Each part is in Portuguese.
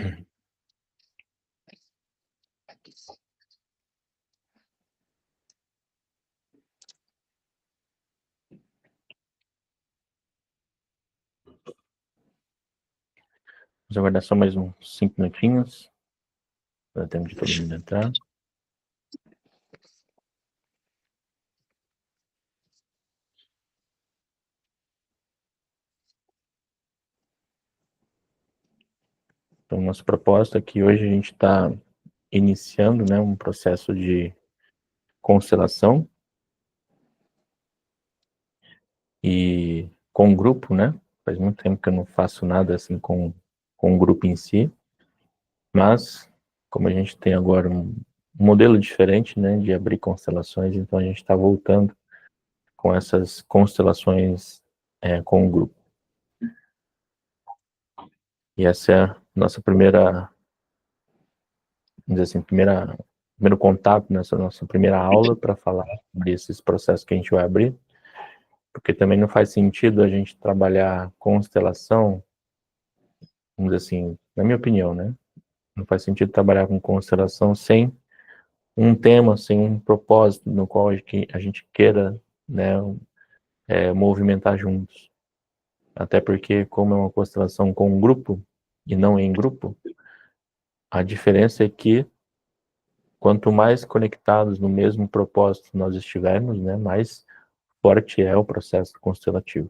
Vamos aguardar só mais uns 5 minutinhos, para tempo de todo mundo entrar. Então, nossa proposta aqui hoje a gente está iniciando, né, um processo de constelação e com o grupo, né? Faz muito tempo que eu não faço nada assim com o grupo em si, mas como a gente tem agora um modelo diferente, né, de abrir constelações, então a gente está voltando com essas constelações com o grupo. E essa é a nossa primeira, vamos dizer assim, primeiro contato nessa nossa primeira aula para falar sobre esses processos que a gente vai abrir, porque também não faz sentido a gente trabalhar constelação, vamos dizer assim, na minha opinião, né? Não faz sentido trabalhar com constelação sem um tema, sem um propósito no qual a gente queira, né, movimentar juntos. Até porque, como é uma constelação com um grupo e não em grupo, a diferença é que quanto mais conectados no mesmo propósito nós estivermos, né, mais forte é o processo constelativo.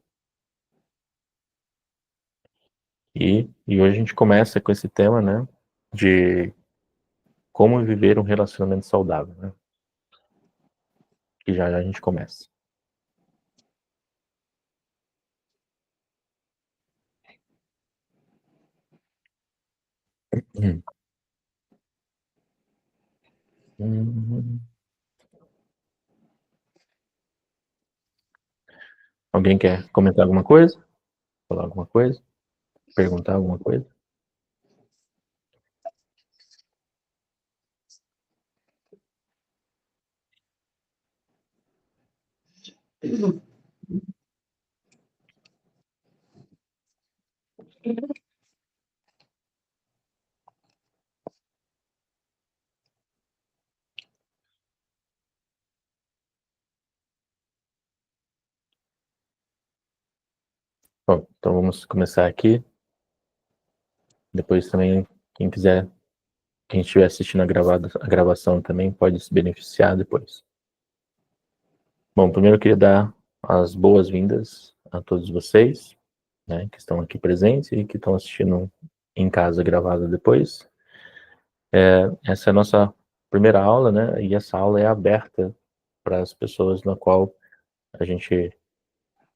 E hoje a gente começa com esse tema, né, de como viver um relacionamento saudável, né, que já a gente começa. Alguém quer comentar alguma coisa? Falar alguma coisa? Perguntar alguma coisa? Bom, então vamos começar aqui. Depois também, quem quiser, quem estiver assistindo a gravação também pode se beneficiar depois. Bom, primeiro eu queria dar as boas-vindas a todos vocês, né, que estão aqui presentes e que estão assistindo em casa gravada depois. Essa é a nossa primeira aula, né, e essa aula é aberta para as pessoas na qual a gente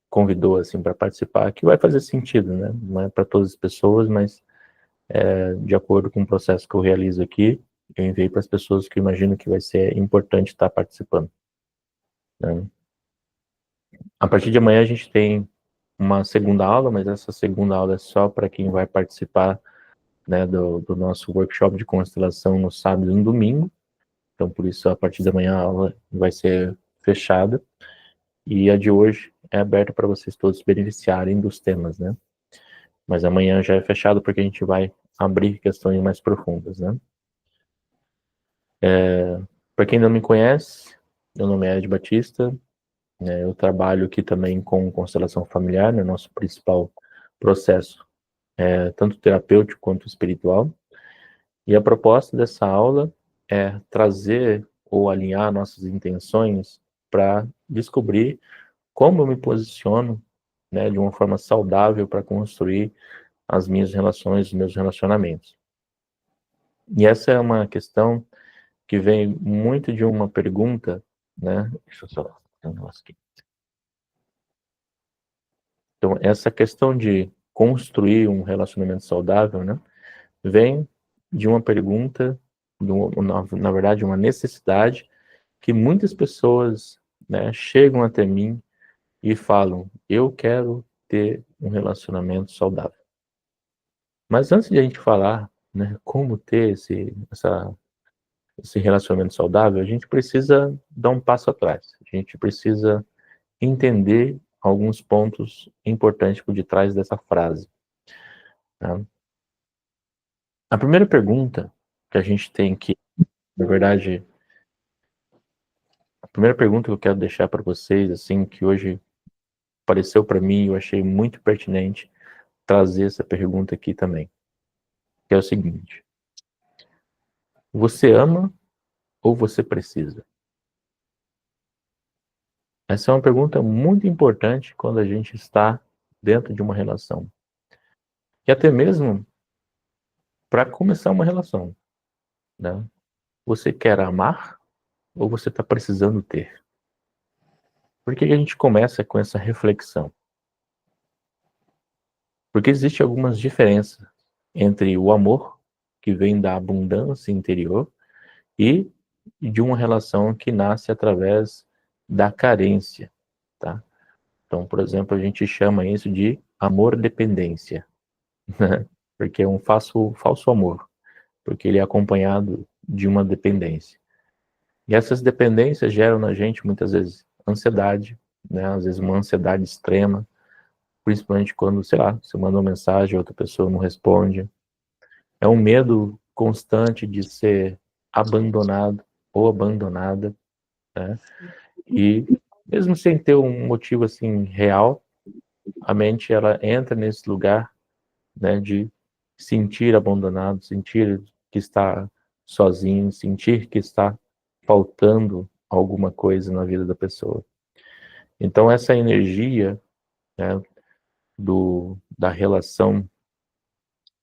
convidou assim para participar, que vai fazer sentido, né? Não é para todas as pessoas, mas de acordo com o processo que eu realizo aqui, eu enviei para as pessoas que eu imagino que vai ser importante estar participando, né? A partir de amanhã a gente tem uma segunda aula, mas essa segunda aula é só para quem vai participar, né, do nosso workshop de constelação no sábado e no domingo. Então, por isso, a partir de amanhã a aula vai ser fechada. E a de hoje é aberta para vocês todos se beneficiarem dos temas, né? Mas amanhã já é fechado porque a gente vai abrir questões mais profundas, né? Para quem não me conhece, meu nome é Ed Batista, né? Eu trabalho aqui também com constelação familiar, né? Nosso principal processo é tanto terapêutico quanto espiritual. E a proposta dessa aula é trazer ou alinhar nossas intenções para descobrir como eu me posiciono, né, de uma forma saudável para construir as minhas relações, os meus relacionamentos. E essa é uma questão que vem muito de uma pergunta, né? Deixa eu só um negócio aqui. Então, essa questão de construir um relacionamento saudável, né, vem de uma pergunta, na verdade, uma necessidade que muitas pessoas, né, chegam até mim e falam: eu quero ter um relacionamento saudável. Mas antes de a gente falar, né, como ter esse relacionamento saudável, a gente precisa dar um passo atrás. A gente precisa entender alguns pontos importantes por detrás dessa frase, tá? A primeira pergunta que a gente tem que, na verdade, a primeira pergunta que eu quero deixar para vocês, assim, que hoje apareceu para mim, eu achei muito pertinente trazer essa pergunta aqui também, que é o seguinte: você ama ou você precisa? Essa é uma pergunta muito importante quando a gente está dentro de uma relação. E até mesmo para começar uma relação, né? Você quer amar ou você está precisando ter? Por que a gente começa com essa reflexão? Porque existem algumas diferenças entre o amor, que vem da abundância interior, e de uma relação que nasce através da carência, tá? Então, por exemplo, a gente chama isso de amor-dependência, né? Porque é um falso amor, porque ele é acompanhado de uma dependência. E essas dependências geram na gente, muitas vezes, ansiedade, né? Às vezes uma ansiedade extrema, principalmente quando, sei lá, você manda uma mensagem, outra pessoa não responde. É um medo constante de ser abandonado ou abandonada, né? E mesmo sem ter um motivo assim real, a mente ela entra nesse lugar, né, de sentir abandonado, sentir que está sozinho, sentir que está faltando alguma coisa na vida da pessoa. Então essa energia, né, da relação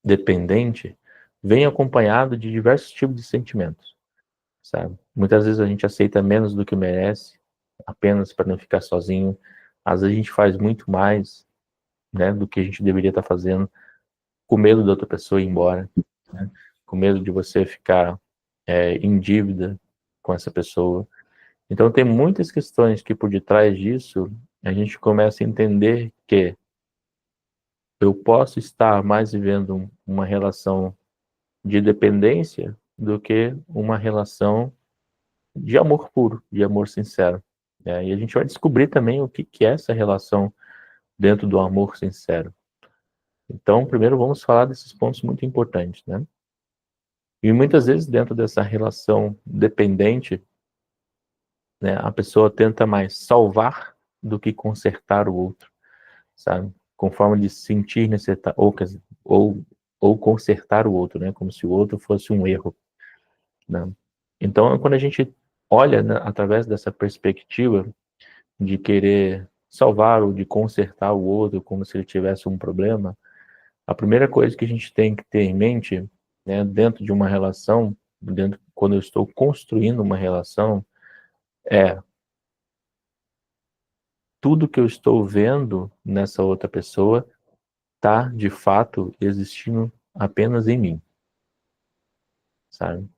dependente vem acompanhado de diversos tipos de sentimentos, sabe? Muitas vezes a gente aceita menos do que merece, apenas para não ficar sozinho. Às vezes a gente faz muito mais, né, do que a gente deveria estar fazendo, com medo da outra pessoa ir embora, né? Com medo de você ficar em dívida com essa pessoa. Então tem muitas questões que por detrás disso a gente começa a entender que eu posso estar mais vivendo uma relação de dependência do que uma relação de amor puro, de amor sincero. E a gente vai descobrir também o que é essa relação dentro do amor sincero. Então, primeiro vamos falar desses pontos muito importantes, né? E muitas vezes dentro dessa relação dependente, né, a pessoa tenta mais salvar do que consertar o outro, sabe? Com forma de sentir necessidade, ou consertar o outro, né? Como se o outro fosse um erro, né? Então, quando a gente olha, né, através dessa perspectiva de querer salvar ou de consertar o outro como se ele tivesse um problema, a primeira coisa que a gente tem que ter em mente, né, dentro de uma relação, quando eu estou construindo uma relação, é tudo que eu estou vendo nessa outra pessoa está de fato existindo apenas em mim, sabe?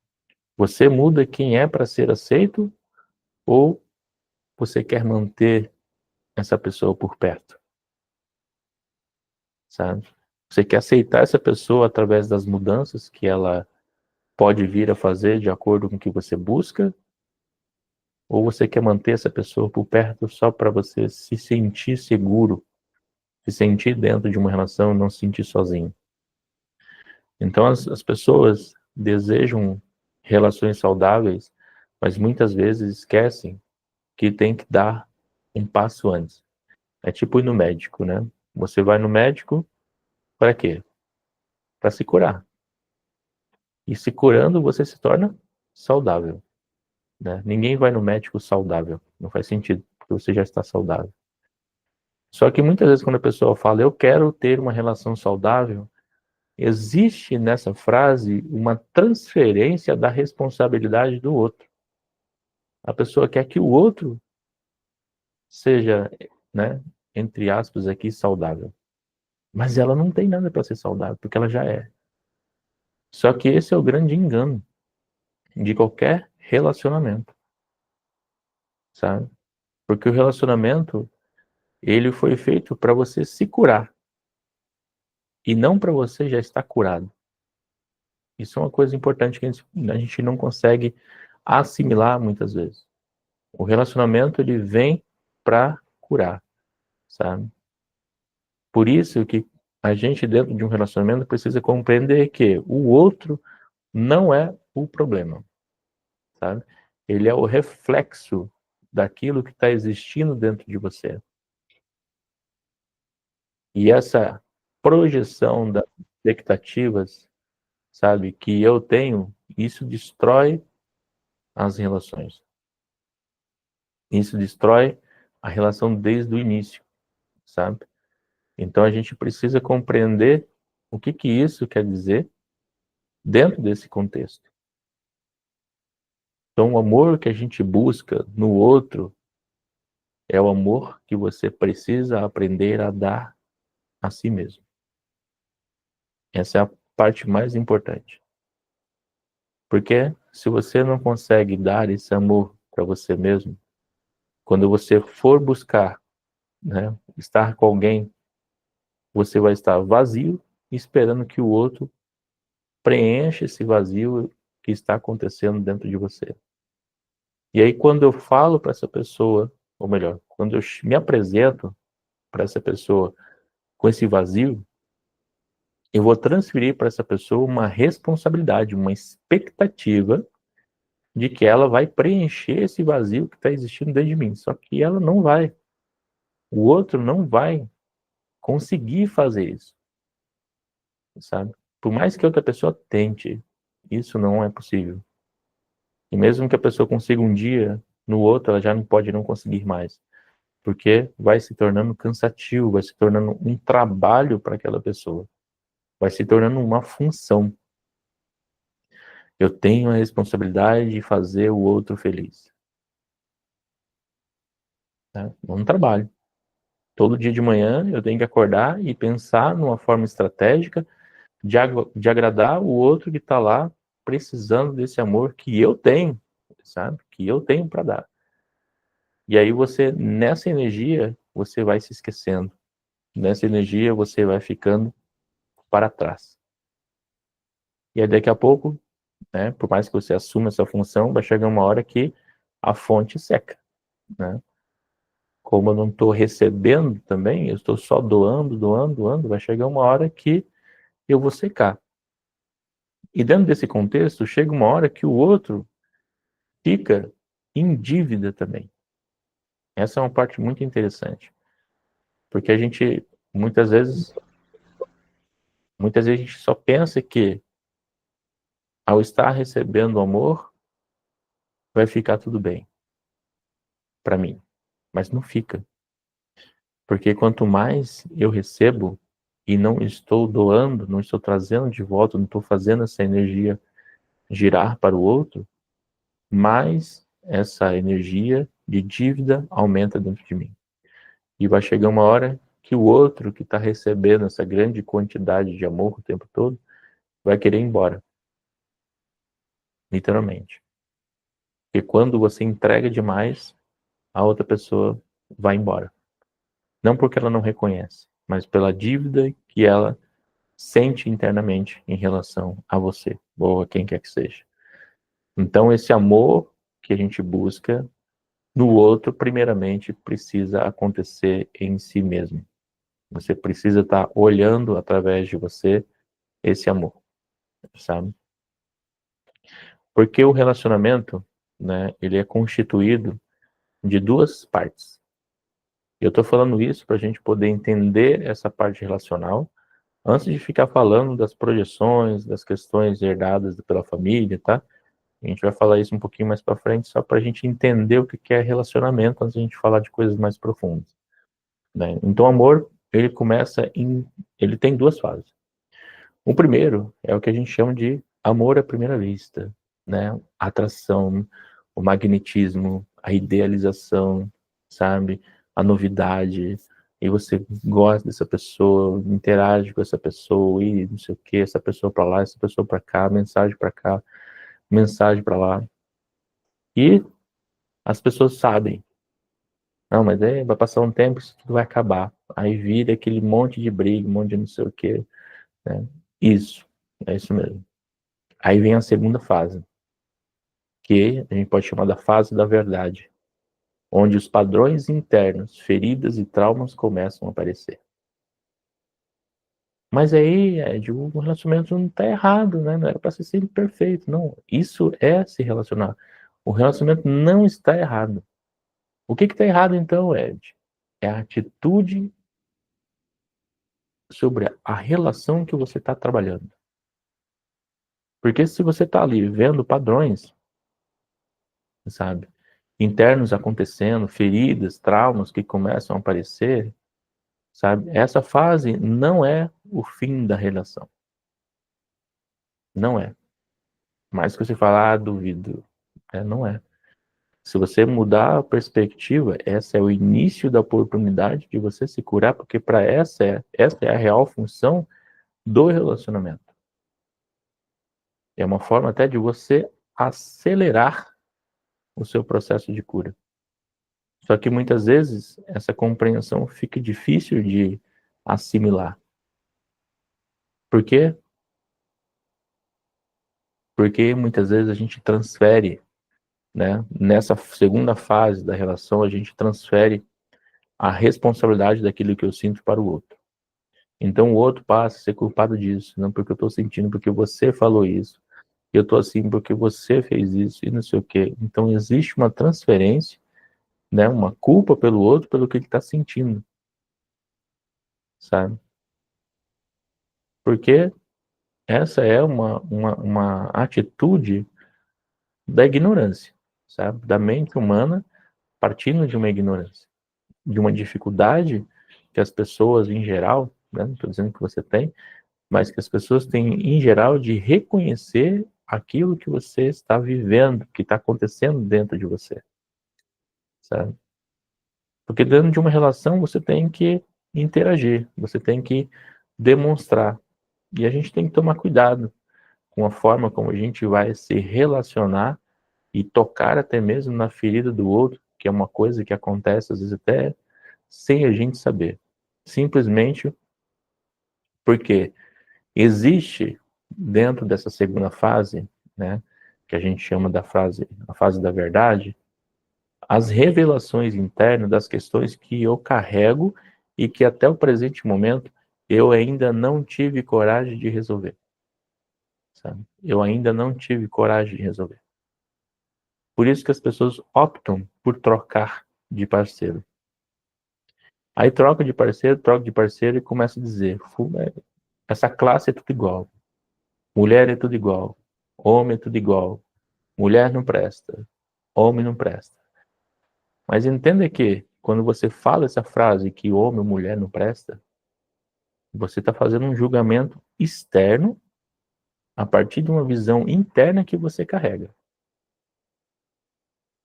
Você muda quem é para ser aceito ou você quer manter essa pessoa por perto, sabe? Você quer aceitar essa pessoa através das mudanças que ela pode vir a fazer de acordo com o que você busca, ou você quer manter essa pessoa por perto só para você se sentir seguro, se sentir dentro de uma relação e não se sentir sozinho. Então as pessoas desejam relações saudáveis, mas muitas vezes esquecem que tem que dar um passo antes. É tipo ir no médico, né? Você vai no médico para quê? Para se curar. E se curando, você se torna saudável, né? Ninguém vai no médico saudável. Não faz sentido, porque você já está saudável. Só que muitas vezes quando a pessoa fala, eu quero ter uma relação saudável, existe nessa frase uma transferência da responsabilidade do outro. A pessoa quer que o outro seja, né, entre aspas aqui, saudável. Mas ela não tem nada para ser saudável, porque ela já é. Só que esse é o grande engano de qualquer relacionamento, sabe? Porque o relacionamento, ele foi feito para você se curar e não para você já estar curado. Isso é uma coisa importante que a gente não consegue assimilar muitas vezes. O relacionamento ele vem para curar, sabe? Por isso que a gente dentro de um relacionamento precisa compreender que o outro não é o problema, sabe? Ele é o reflexo daquilo que está existindo dentro de você. E essa projeção das expectativas, sabe, que eu tenho, isso destrói as relações. Isso destrói a relação desde o início, sabe? Então a gente precisa compreender o que que isso quer dizer dentro desse contexto. Então o amor que a gente busca no outro é o amor que você precisa aprender a dar a si mesmo. Essa é a parte mais importante. Porque se você não consegue dar esse amor para você mesmo, quando você for buscar, né, estar com alguém, você vai estar vazio, esperando que o outro preencha esse vazio que está acontecendo dentro de você. E aí, quando eu falo para essa pessoa, ou melhor, quando eu me apresento para essa pessoa com esse vazio, eu vou transferir para essa pessoa uma responsabilidade, uma expectativa de que ela vai preencher esse vazio que está existindo dentro de mim. Só que ela não vai. O outro não vai conseguir fazer isso, sabe? Por mais que outra pessoa tente, isso não é possível. E mesmo que a pessoa consiga um dia, no outro ela já não pode não conseguir mais. Porque vai se tornando cansativo, vai se tornando um trabalho para aquela pessoa. Vai se tornando uma função. Eu tenho a responsabilidade de fazer o outro feliz. Né? Um trabalho. Todo dia de manhã eu tenho que acordar e pensar numa forma estratégica de agradar o outro que está lá precisando desse amor que eu tenho, sabe? Que eu tenho para dar. E aí você, nessa energia, você vai se esquecendo. Nessa energia você vai ficando para trás. E aí daqui a pouco, né, por mais que você assuma essa função, vai chegar uma hora que a fonte seca, né? Como eu não estou recebendo também, eu estou só doando, doando, doando, vai chegar uma hora que eu vou secar. E dentro desse contexto, chega uma hora que o outro fica em dívida também. Essa é uma parte muito interessante, porque a gente muitas vezes a gente só pensa que ao estar recebendo amor vai ficar tudo bem para mim, mas não fica, porque quanto mais eu recebo e não estou doando, não estou trazendo de volta, não estou fazendo essa energia girar para o outro, mais essa energia de dívida aumenta dentro de mim. E vai chegar uma hora que o outro que está recebendo essa grande quantidade de amor o tempo todo vai querer ir embora, literalmente. E quando você entrega demais, a outra pessoa vai embora. Não porque ela não reconhece, mas pela dívida que ela sente internamente em relação a você, ou a quem quer que seja. Então, esse amor que a gente busca no outro, primeiramente, precisa acontecer em si mesmo. Você precisa estar olhando através de você esse amor, sabe? Porque o relacionamento, né, ele é constituído de duas partes. Eu estou falando isso para a gente poder entender essa parte relacional, antes de ficar falando das projeções, das questões herdadas pela família, tá? A gente vai falar isso um pouquinho mais para frente, só para a gente entender o que é relacionamento, antes de a gente falar de coisas mais profundas, né? Então, o amor, ele tem duas fases. O primeiro é o que a gente chama de amor à primeira vista, né? A atração, o magnetismo, a idealização, sabe? A novidade. E você gosta dessa pessoa, interage com essa pessoa, e não sei o que, essa pessoa para lá, essa pessoa para cá, mensagem para lá. E as pessoas sabem. Não, mas aí vai passar um tempo, isso tudo vai acabar. Aí vira aquele monte de briga, um monte de não sei o que, né? Isso, é isso mesmo. Aí vem a segunda fase, que a gente pode chamar da fase da verdade, onde os padrões internos, feridas e traumas começam a aparecer. Mas aí, Ed, o relacionamento não está errado, né? Não era para ser sempre perfeito. Não, isso é se relacionar. O relacionamento não está errado. O que está errado então, Ed? É a atitude sobre a relação que você está trabalhando. Porque se você está ali vendo padrões, sabe, internos acontecendo, feridas, traumas que começam a aparecer, sabe, essa fase não é o fim da relação. Não é. Mais que você falar, duvido. Não é. Se você mudar a perspectiva, essa é o início da oportunidade de você se curar, porque para essa é a real função do relacionamento. É uma forma até de você acelerar o seu processo de cura. Só que muitas vezes essa compreensão fica difícil de assimilar. Por quê? Porque muitas vezes a gente transfere, né? Nessa segunda fase da relação, a gente transfere a responsabilidade daquilo que eu sinto para o outro. Então o outro passa a ser culpado disso, não porque eu estou sentindo, porque você falou isso. Eu estou assim porque você fez isso e não sei o quê. Então existe uma transferência, né? Uma culpa pelo outro pelo que ele está sentindo, sabe? Porque essa é uma atitude da ignorância, sabe? Da mente humana partindo de uma ignorância, de uma dificuldade que as pessoas em geral, né? Não estou dizendo que você tem, mas que as pessoas têm em geral de reconhecer aquilo que você está vivendo, que está acontecendo dentro de você, sabe? Porque dentro de uma relação você tem que interagir, você tem que demonstrar. E a gente tem que tomar cuidado com a forma como a gente vai se relacionar e tocar até mesmo na ferida do outro, que é uma coisa que acontece às vezes até sem a gente saber. Simplesmente porque existe dentro dessa segunda fase, né, que a gente chama a fase da verdade, as revelações internas das questões que eu carrego e que até o presente momento eu ainda não tive coragem de resolver, sabe? Eu ainda não tive coragem de resolver. Por isso que as pessoas optam por trocar de parceiro. Aí troca de parceiro e começa a dizer, essa classe é tudo igual, mulher é tudo igual, homem é tudo igual, mulher não presta, homem não presta. Mas entenda que quando você fala essa frase que homem ou mulher não presta, você está fazendo um julgamento externo a partir de uma visão interna que você carrega.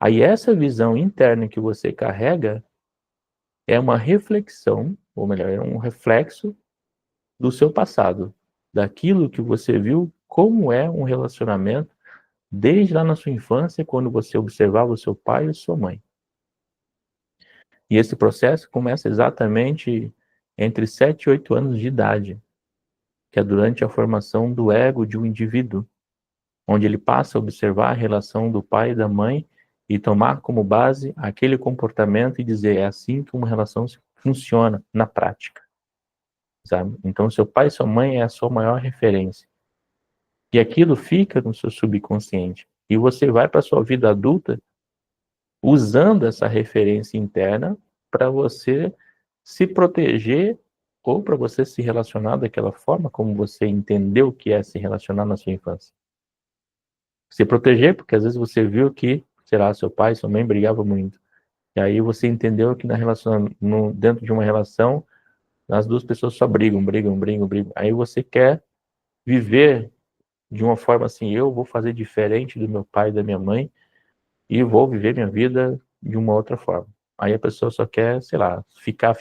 Aí essa visão interna que você carrega é uma reflexão, ou melhor, é um reflexo do seu passado, daquilo que você viu como é um relacionamento desde lá na sua infância, quando você observava o seu pai e a sua mãe. E esse processo começa exatamente entre 7 e 8 anos de idade, que é durante a formação do ego de um indivíduo, onde ele passa a observar a relação do pai e da mãe e tomar como base aquele comportamento e dizer, é assim que uma relação funciona na prática, sabe? Então, seu pai e sua mãe é a sua maior referência. E aquilo fica no seu subconsciente. E você vai para a sua vida adulta usando essa referência interna para você se proteger ou para você se relacionar daquela forma como você entendeu que é se relacionar na sua infância. Se proteger porque às vezes você viu que, sei lá, seu pai, sua mãe brigavam muito. E aí você entendeu que dentro de uma relação, as duas pessoas só brigam. Aí você quer viver de uma forma assim, eu vou fazer diferente do meu pai e da minha mãe e vou viver minha vida de uma outra forma. Aí a pessoa só quer, sei lá, ficar.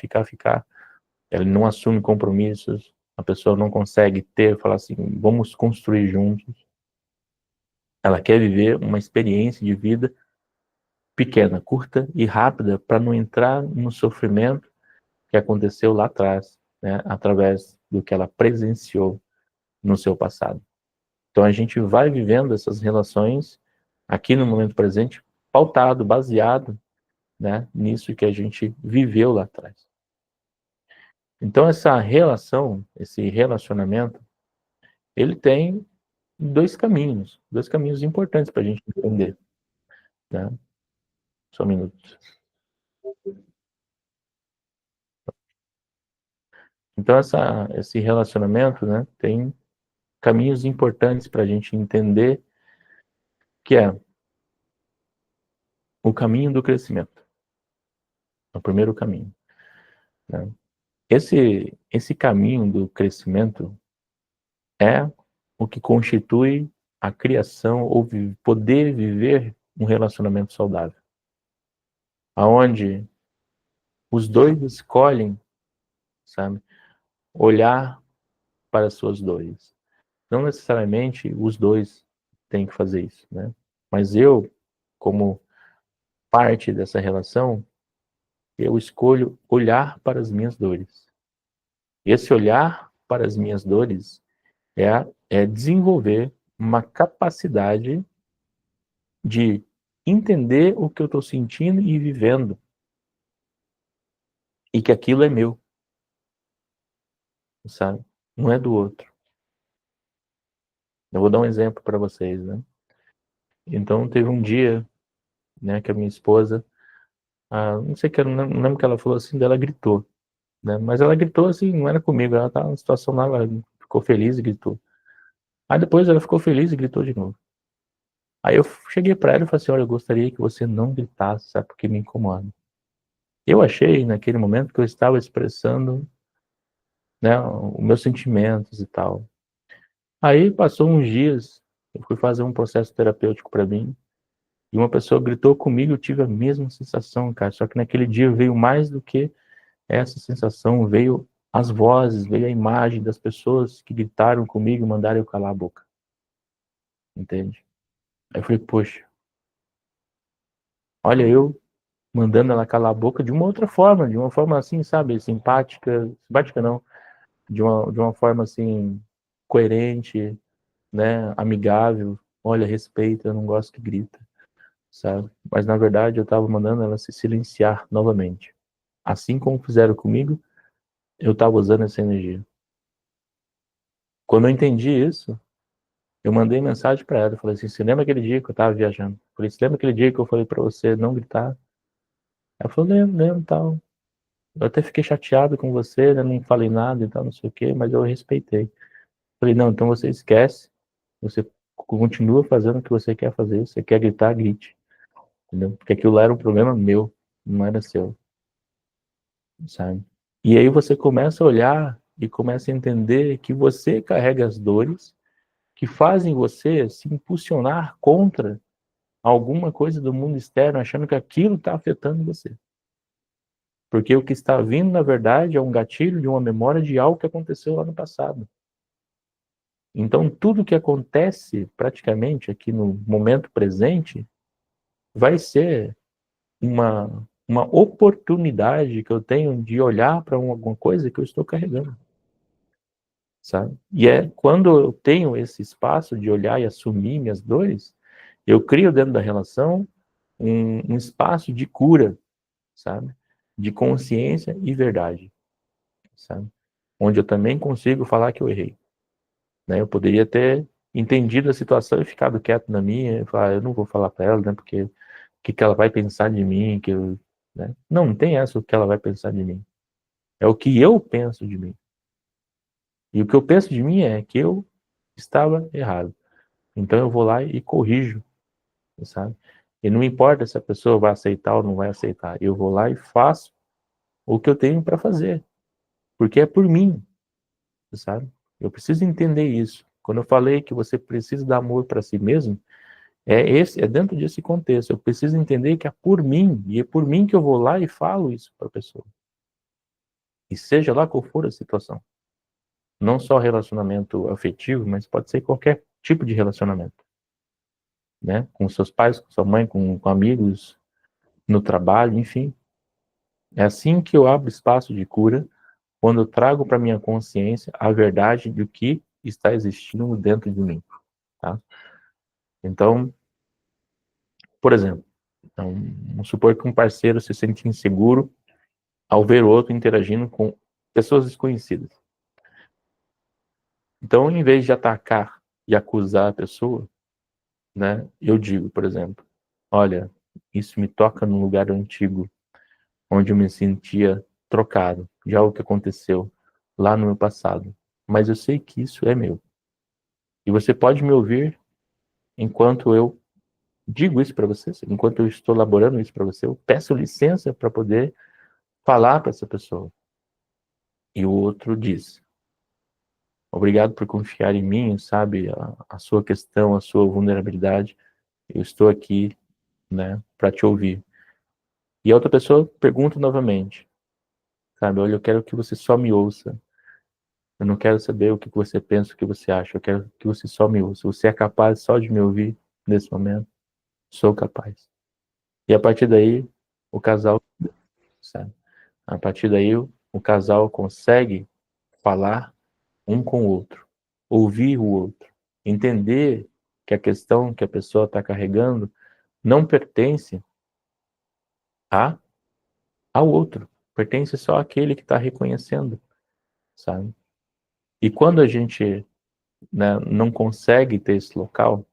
Ela não assume compromissos, a pessoa não consegue falar assim, vamos construir juntos. Ela quer viver uma experiência de vida pequena, curta e rápida para não entrar no sofrimento que aconteceu lá atrás, né, através do que ela presenciou no seu passado. Então a gente vai vivendo essas relações aqui no momento presente, pautado, baseado, né, nisso que a gente viveu lá atrás. Então, essa relação, esse relacionamento, ele tem dois caminhos importantes para a gente entender, né? Só um minuto. Então, esse relacionamento, né, tem caminhos importantes para a gente entender, que é o caminho do crescimento, é o primeiro caminho, né? Esse caminho do crescimento é o que constitui a criação ou poder viver um relacionamento saudável, aonde os dois escolhem, sabe, olhar para as suas dores. Não necessariamente os dois têm que fazer isso, né? Mas eu, como parte dessa relação, eu escolho olhar para as minhas dores. Esse olhar para as minhas dores é desenvolver uma capacidade de entender o que eu estou sentindo e vivendo, e que aquilo é meu, sabe? Não é do outro. Eu vou dar um exemplo para vocês, né? Então, teve um dia, né, que a minha esposa, não sei que, não lembro que ela falou assim, dela gritou, né? Mas ela gritou assim, não era comigo, ela estava numa situação lá, ela ficou feliz e gritou. Aí depois ela ficou feliz e gritou de novo. Aí eu cheguei para ela e falei assim, olha, eu gostaria que você não gritasse, sabe, porque me incomoda. Eu achei, naquele momento, que eu estava expressando, né, os meus sentimentos e tal. Aí passou uns dias, eu fui fazer um processo terapêutico para mim, e uma pessoa gritou comigo, eu tive a mesma sensação, cara, só que naquele dia veio mais do que essa sensação, veio as vozes, veio a imagem das pessoas que gritaram comigo e mandaram eu calar a boca, entende? Aí eu falei, poxa, olha eu mandando ela calar a boca de uma outra forma, de uma forma assim, sabe, simpática não, de uma forma assim, coerente, né, amigável, olha, respeita, eu não gosto que grita, sabe? Mas na verdade eu estava mandando ela se silenciar novamente. Assim como fizeram comigo, eu estava usando essa energia. Quando eu entendi isso, eu mandei mensagem para ela, eu falei assim, você lembra aquele dia que eu estava viajando? Eu falei, você lembra aquele dia que eu falei para você não gritar? Ela falou, lembro, tal. Eu até fiquei chateado com você, né? Não falei nada e tal, não sei o quê, mas eu respeitei. Falei, não, então você esquece, você continua fazendo o que você quer fazer, você quer gritar, grite, entendeu? Porque aquilo lá era um problema meu, não era seu, sabe? E aí você começa a olhar e começa a entender que você carrega as dores que fazem você se impulsionar contra alguma coisa do mundo externo, achando que aquilo está afetando você. Porque o que está vindo, na verdade, é um gatilho de uma memória de algo que aconteceu lá no passado. Então, tudo que acontece praticamente aqui no momento presente vai ser uma oportunidade que eu tenho de olhar para alguma coisa que eu estou carregando, sabe? E é quando eu tenho esse espaço de olhar e assumir minhas dores, eu crio dentro da relação um espaço de cura, sabe? De consciência e verdade, sabe? Onde eu também consigo falar que eu errei, né? Eu poderia ter entendido a situação e ficado quieto na minha, e falar, eu não vou falar para ela, né? Porque o que ela vai pensar de mim, que eu, né? Não, não tem essa o que ela vai pensar de mim. É o que eu penso de mim. E o que eu penso de mim é que eu estava errado. Então eu vou lá e corrijo, sabe? E não importa se a pessoa vai aceitar ou não vai aceitar. Eu vou lá e faço o que eu tenho para fazer, porque é por mim, sabe? Eu preciso entender isso. Quando eu falei que você precisa dar amor para si mesmo, é dentro desse contexto. Eu preciso entender que é por mim, e é por mim que eu vou lá e falo isso para a pessoa. E seja lá qual for a situação. Não só relacionamento afetivo, mas pode ser qualquer tipo de relacionamento, né? Com seus pais, com sua mãe, com amigos, no trabalho, enfim. É assim que eu abro espaço de cura, quando eu trago para minha consciência a verdade do que está existindo dentro de mim, tá? Então, por exemplo, vamos supor que um parceiro se sente inseguro ao ver o outro interagindo com pessoas desconhecidas. Então, em vez de atacar e acusar a pessoa, né, eu digo, por exemplo, olha, isso me toca num lugar antigo, onde eu me sentia trocado de algo que aconteceu lá no meu passado. Mas eu sei que isso é meu. E você pode me ouvir enquanto eu digo isso para você, enquanto eu estou elaborando isso para você, eu peço licença para poder falar para essa pessoa. E o outro diz: obrigado por confiar em mim, sabe, a sua questão, a sua vulnerabilidade. Eu estou aqui, né, para te ouvir. E a outra pessoa pergunta novamente, sabe, olha, eu quero que você só me ouça. Eu não quero saber o que você pensa, o que você acha. Eu quero que você só me ouça. Você é capaz só de me ouvir nesse momento? Sou capaz. E a partir daí, o casal, sabe? A partir daí, o casal consegue falar um com o outro, ouvir o outro, entender que a questão que a pessoa está carregando não pertence a, ao outro, pertence só àquele que está reconhecendo, sabe? E quando a gente, né, não consegue ter esse local,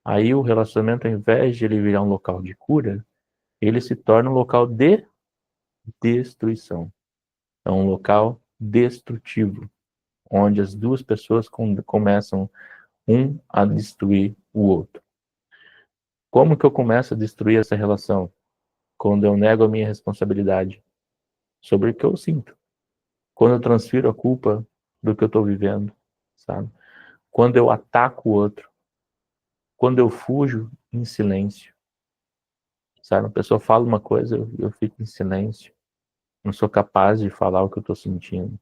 aí o relacionamento, ao invés de ele virar um local de cura, ele se torna um local de destruição. É um local destrutivo, onde as duas pessoas começam um a destruir o outro. Como que eu começo a destruir essa relação? Quando eu nego a minha responsabilidade sobre o que eu sinto. Quando eu transfiro a culpa do que eu estou vivendo, sabe? Quando eu ataco o outro. Quando eu fujo em silêncio, sabe? A pessoa fala uma coisa, eu fico em silêncio. Não sou capaz de falar o que eu estou sentindo.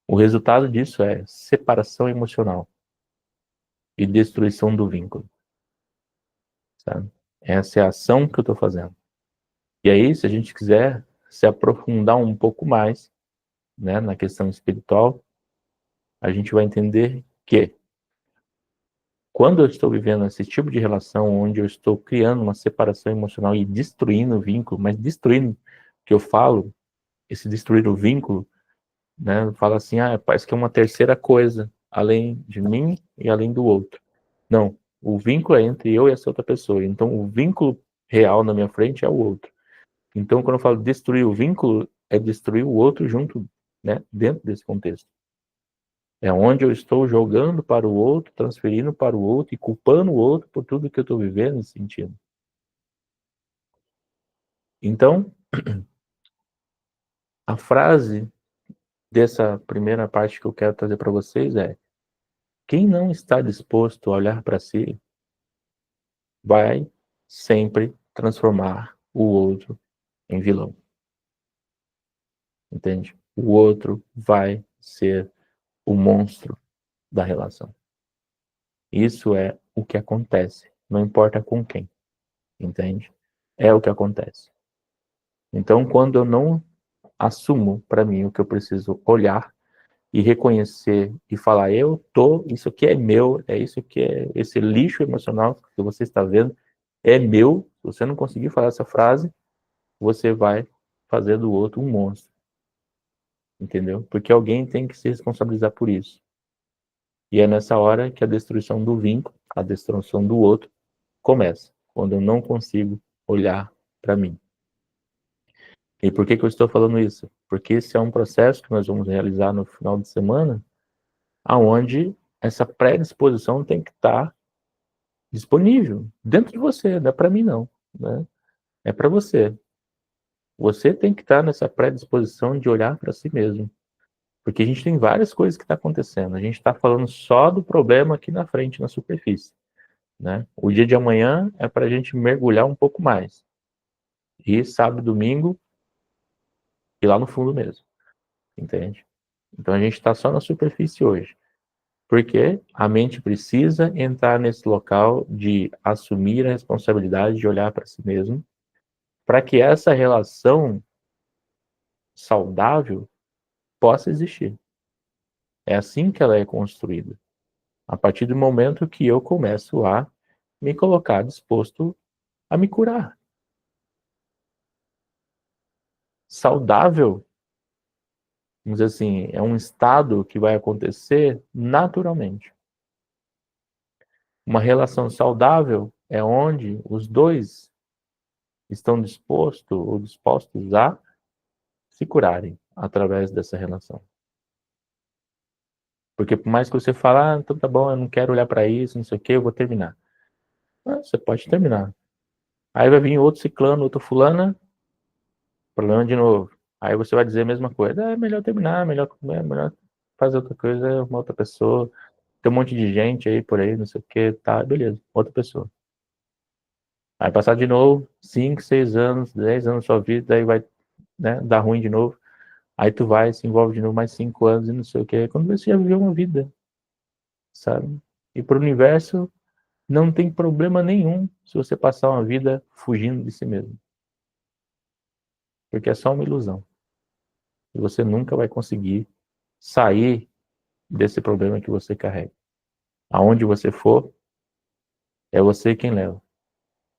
O resultado disso é separação emocional e destruição do vínculo, sabe? Essa é a ação que eu estou fazendo. E aí, se a gente quiser se aprofundar um pouco mais, né, na questão espiritual, a gente vai entender que quando eu estou vivendo esse tipo de relação onde eu estou criando uma separação emocional e destruindo o vínculo, mas destruindo, que eu falo, esse destruir o vínculo, né, fala assim, parece que é uma terceira coisa, além de mim e além do outro. Não, o vínculo é entre eu e essa outra pessoa, então o vínculo real na minha frente é o outro. Então, quando eu falo destruir o vínculo, é destruir o outro junto, né, dentro desse contexto. É onde eu estou jogando para o outro, transferindo para o outro e culpando o outro por tudo que eu estou vivendo e sentindo. Então, a frase dessa primeira parte que eu quero trazer para vocês é: quem não está disposto a olhar para si, vai sempre transformar o outro em vilão. Entende? O outro vai ser o monstro da relação. Isso é o que acontece, não importa com quem, entende? É o que acontece. Então, quando eu não assumo para mim o que eu preciso olhar e reconhecer e falar, isso aqui é meu, é isso que é esse lixo emocional que você está vendo, é meu. Se você não conseguir falar essa frase, você vai fazer do outro um monstro, entendeu? Porque alguém tem que se responsabilizar por isso. E é nessa hora que a destruição do vínculo, a destruição do outro, começa, quando eu não consigo olhar para mim. E por que que eu estou falando isso? Porque esse é um processo que nós vamos realizar no final de semana, aonde essa predisposição tem que estar disponível dentro de você, não é para mim não, né? É para você. Você tem que estar nessa predisposição de olhar para si mesmo, porque a gente tem várias coisas que estão acontecendo. A gente está falando só do problema aqui na frente, na superfície, né? O dia de amanhã é para a gente mergulhar um pouco mais. E sábado, domingo, ir lá no fundo mesmo, entende? Então a gente está só na superfície hoje. Porque a mente precisa entrar nesse local de assumir a responsabilidade de olhar para si mesmo, para que essa relação saudável possa existir. É assim que ela é construída. A partir do momento que eu começo a me colocar disposto a me curar. Saudável vamos dizer assim, é um estado que vai acontecer naturalmente. Uma relação saudável é onde os dois estão dispostos a se curarem através dessa relação. Porque por mais que você fale, então tá bom, eu não quero olhar para isso, não sei o que, eu vou terminar. Você pode terminar. Aí vai vir outro ciclano, outra fulana, problema de novo. Aí você vai dizer a mesma coisa. É melhor terminar, melhor fazer outra coisa, uma outra pessoa. Tem um monte de gente aí por aí, não sei o que, tá, beleza, outra pessoa. Aí passar de novo, 5, 6 anos, 10 anos da sua vida, daí vai, né, dar ruim de novo. Aí tu vai, se envolve de novo mais 5 anos e não sei o que. Quando você já viveu uma vida, sabe? E pro universo não tem problema nenhum se você passar uma vida fugindo de si mesmo. Porque é só uma ilusão. E você nunca vai conseguir sair desse problema que você carrega. Aonde você for, é você quem leva.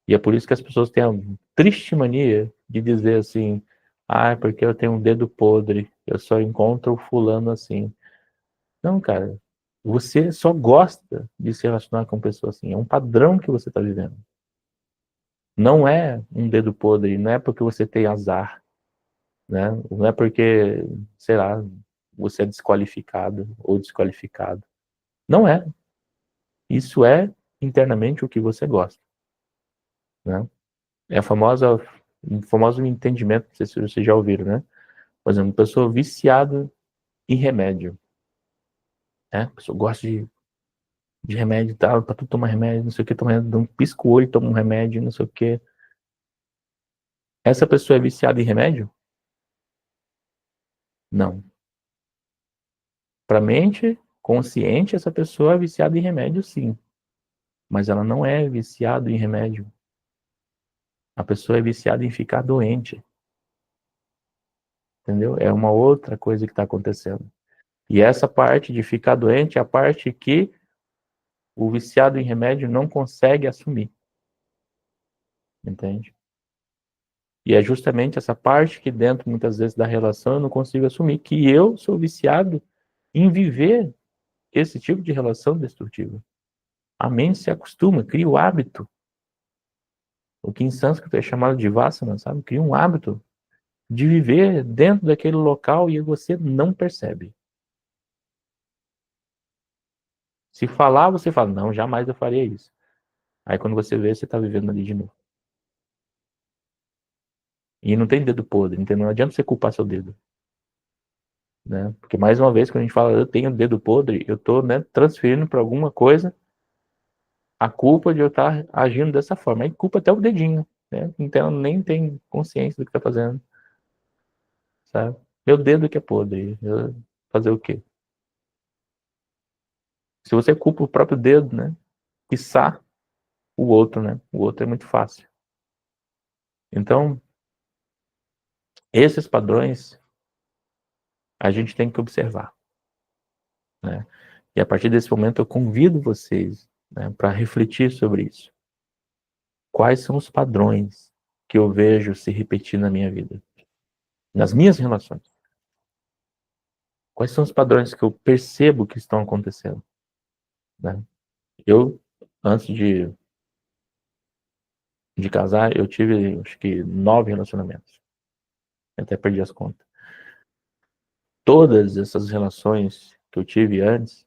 E é por isso que as pessoas têm a triste mania de dizer assim, porque eu tenho um dedo podre, eu só encontro o fulano assim. Não, cara, você só gosta de se relacionar com pessoas assim, é um padrão que você está vivendo. Não é um dedo podre, não é porque você tem azar, né? Não é porque, sei lá, você é desqualificado ou desqualificado. Não é. Isso é internamente o que você gosta, né? É o famoso entendimento, não sei se vocês já ouviram, né? Por exemplo, uma pessoa viciada em remédio, né? A pessoa gosta de remédio e tal, pra tudo tomar remédio, não sei o que, toma, dá um pisco o olho, toma um remédio, não sei o que. Essa pessoa é viciada em remédio? Não. Para mente consciente, essa pessoa é viciada em remédio, sim. Mas ela não é viciada em remédio. A pessoa é viciada em ficar doente. Entendeu? É uma outra coisa que está acontecendo. E essa parte de ficar doente é a parte que o viciado em remédio não consegue assumir. Entende? E é justamente essa parte que dentro, muitas vezes, da relação eu não consigo assumir, que eu sou viciado em viver esse tipo de relação destrutiva. A mente se acostuma, cria o hábito. O que em sânscrito é chamado de vasana, sabe? Cria um hábito de viver dentro daquele local e você não percebe. Se falar, você fala, não, jamais eu faria isso. Aí quando você vê, você está vivendo ali de novo. E não tem dedo podre, entendeu? Não adianta você culpar seu dedo. Né? Porque mais uma vez, quando a gente fala eu tenho dedo podre, eu estou, né, transferindo para alguma coisa a culpa de eu estar agindo dessa forma. Aí culpa até o dedinho, né? Então nem tem consciência do que está fazendo, sabe? Meu dedo que é podre. Fazer o quê? Se você culpa o próprio dedo, né? Quiçá o outro, né? O outro é muito fácil. Então, esses padrões a gente tem que observar, né? E a partir desse momento eu convido vocês, né, para refletir sobre isso. Quais são os padrões que eu vejo se repetir na minha vida? Nas minhas relações. Quais são os padrões que eu percebo que estão acontecendo? Né? Eu, antes de casar, eu tive, acho que, 9 relacionamentos. Eu até perdi as contas. Todas essas relações que eu tive antes,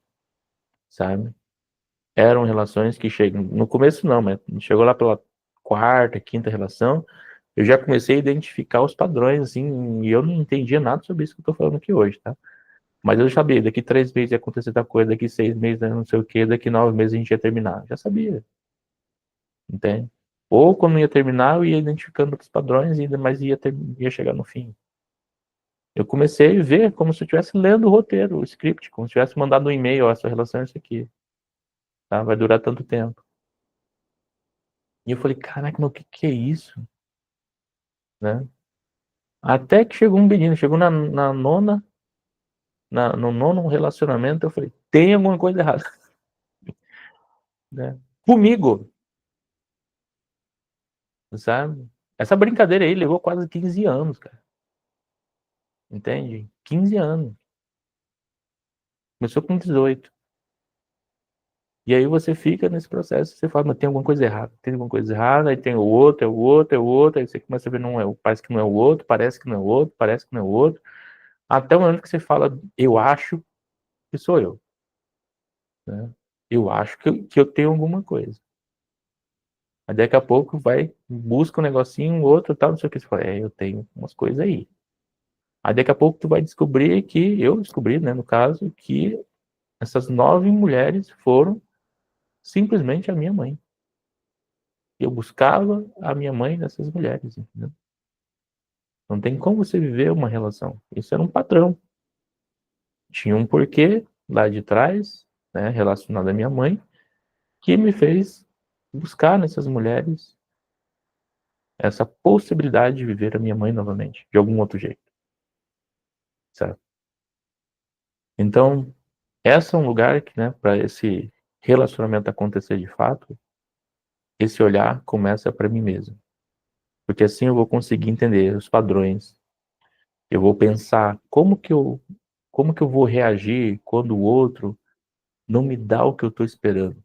sabe? Eram relações que chegam... No começo não, mas chegou lá pela quarta, quinta relação, eu já comecei a identificar os padrões, assim, e eu não entendia nada sobre isso que eu tô falando aqui hoje, tá? Mas eu sabia, daqui 3 meses ia acontecer tal coisa, daqui 6 meses não sei o quê, daqui 9 meses a gente ia terminar. Já sabia, entende? Ou quando ia terminar, eu ia identificando os padrões, mas ia chegar no fim. Eu comecei a ver como se eu estivesse lendo o roteiro, o script, como se eu tivesse mandado um e-mail, essa relação é isso aqui, tá? Vai durar tanto tempo. E eu falei, caraca, mas o que é isso? Né? Até que chegou um menino, chegou no nono relacionamento, eu falei, tem alguma coisa errada. Né? Comigo, sabe? Essa brincadeira aí levou quase 15 anos, cara. entende? 15 anos. Começou com 18. E aí você fica nesse processo, você fala, mas tem alguma coisa errada, tem alguma coisa errada, aí tem o outro, é o outro, é o outro, aí você começa a ver, não é, parece que não é o outro, parece que não é o outro, parece que não é o outro, até o momento que você fala, eu acho que sou eu, né? Eu acho que eu tenho alguma coisa. Aí daqui a pouco vai, busca um negocinho, um outro, tal, não sei o que, você fala, eu tenho umas coisas aí. Aí daqui a pouco tu vai descobrir eu descobri, né, no caso, que essas 9 mulheres foram simplesmente a minha mãe. Eu buscava a minha mãe nessas mulheres, entendeu? Não tem como você viver uma relação. Isso era um padrão. Tinha um porquê lá de trás, né, relacionado à minha mãe, que me fez buscar nessas mulheres essa possibilidade de viver a minha mãe novamente, de algum outro jeito, certo? Então, esse é um lugar que, né, para esse relacionamento acontecer de fato, esse olhar começa para mim mesmo. Porque assim eu vou conseguir entender os padrões. Eu vou pensar como que eu vou reagir quando o outro não me dá o que eu estou esperando,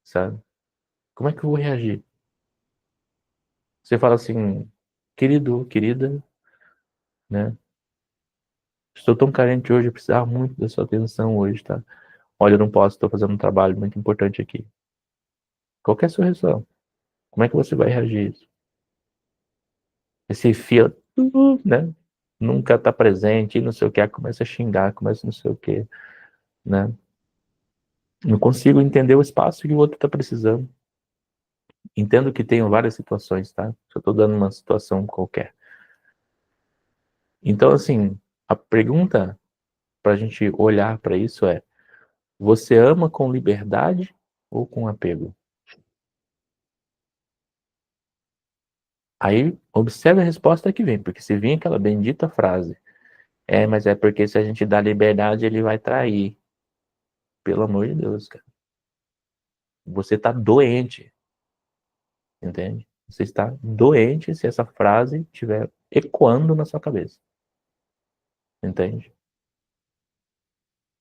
sabe? Como é que eu vou reagir? Você fala assim, querido, querida, né? Estou tão carente hoje, eu precisava muito da sua atenção hoje, tá? Olha, eu não posso, estou fazendo um trabalho muito importante aqui. Qual que é a sua reação? Como é que você vai reagir a isso? Esse fia, né? Nunca tá presente, não sei o que, começa a xingar, começa não sei o que, né? Não consigo entender o espaço que o outro está precisando. Entendo que tenho várias situações, tá? Só estou dando uma situação qualquer. Então, assim, a pergunta para a gente olhar para isso é: você ama com liberdade ou com apego? Aí, observe a resposta que vem, porque se vir aquela bendita frase, mas é porque se a gente dá liberdade, ele vai trair. Pelo amor de Deus, cara. Você está doente, entende? Você está doente se essa frase estiver ecoando na sua cabeça, entende?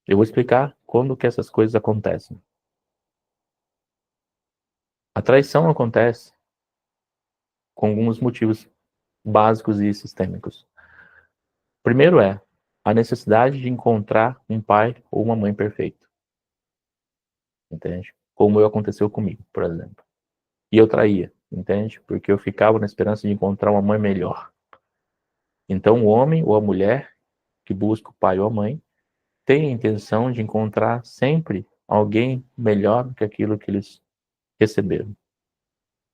Eu vou explicar quando que essas coisas acontecem. A traição acontece com alguns motivos básicos e sistêmicos. Primeiro é a necessidade de encontrar um pai ou uma mãe perfeito, entende? Como aconteceu comigo, por exemplo. E eu traía, entende? Porque eu ficava na esperança de encontrar uma mãe melhor. Então o homem ou a mulher que busca o pai ou a mãe tem a intenção de encontrar sempre alguém melhor do que aquilo que eles receberam.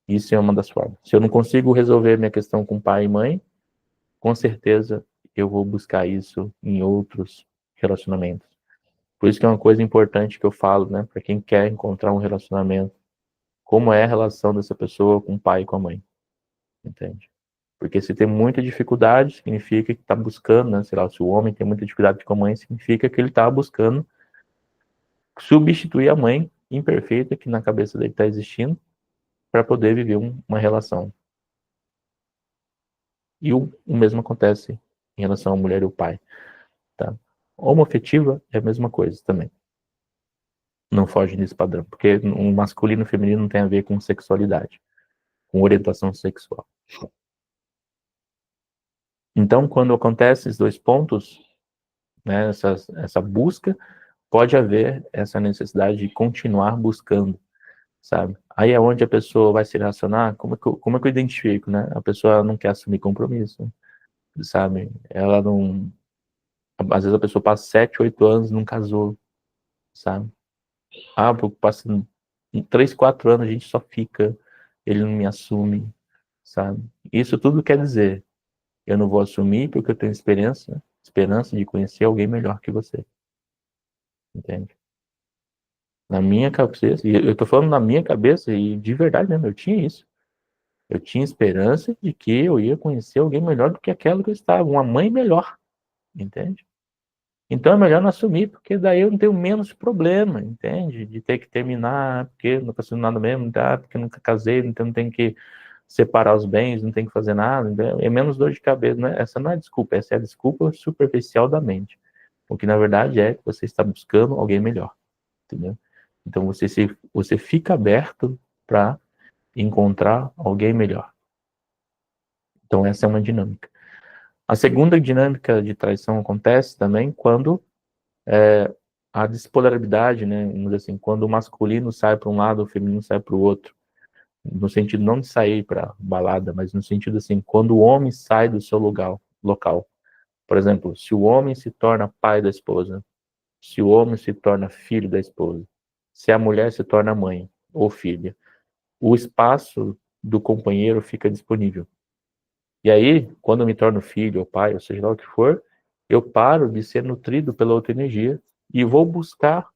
Isso é uma das formas. Se eu não consigo resolver minha questão com pai e mãe, com certeza eu vou buscar isso em outros relacionamentos. Por isso que é uma coisa importante que eu falo, né, para quem quer encontrar um relacionamento, como é a relação dessa pessoa com o pai e com a mãe, entende? Porque se tem muita dificuldade, significa que está buscando, né, sei lá, se o homem tem muita dificuldade com a mãe, significa que ele está buscando substituir a mãe imperfeita que na cabeça dele está existindo para poder viver uma relação. E o mesmo acontece em relação à mulher e o pai, tá? Homoafetiva é a mesma coisa também. Não foge desse padrão, porque o masculino e o feminino não tem a ver com sexualidade, com orientação sexual. Então, quando acontecem esses dois pontos, né, essa busca, pode haver essa necessidade de continuar buscando, sabe? Aí é onde a pessoa vai se relacionar, como é que eu identifico, né? A pessoa não quer assumir compromisso, sabe? Ela não... Às vezes a pessoa passa 7, 8 anos e não casou, sabe? Ah, porque passa 3, 4 anos a gente só fica, ele não me assume, sabe? Isso tudo quer dizer, eu não vou assumir porque eu tenho esperança de conhecer alguém melhor que você, entende? Na minha cabeça, e eu tô falando na minha cabeça e de verdade mesmo, eu tinha isso. Eu tinha esperança de que eu ia conhecer alguém melhor do que aquela que eu estava, uma mãe melhor, entende? Então é melhor não assumir, porque daí eu não tenho menos problema, entende? De ter que terminar, porque não está sendo nada mesmo, tá? Porque nunca casei, então não tenho que, separar os bens, não tem que fazer nada, é menos dor de cabeça, né? Essa não é desculpa, essa é a desculpa superficial da mente. O que na verdade é que você está buscando alguém melhor, entendeu? Então você fica aberto para encontrar alguém melhor. Então essa é uma dinâmica. A segunda dinâmica de traição acontece também quando a despolaridade, né, vamos dizer assim, quando o masculino sai para um lado, o feminino sai para o outro, no sentido não de sair para balada, mas no sentido assim, quando o homem sai do seu local. Por exemplo, se o homem se torna pai da esposa, se o homem se torna filho da esposa, se a mulher se torna mãe ou filha, o espaço do companheiro fica disponível. E aí, quando eu me torno filho ou pai, ou seja lá o que for, eu paro de ser nutrido pela outra energia e vou buscar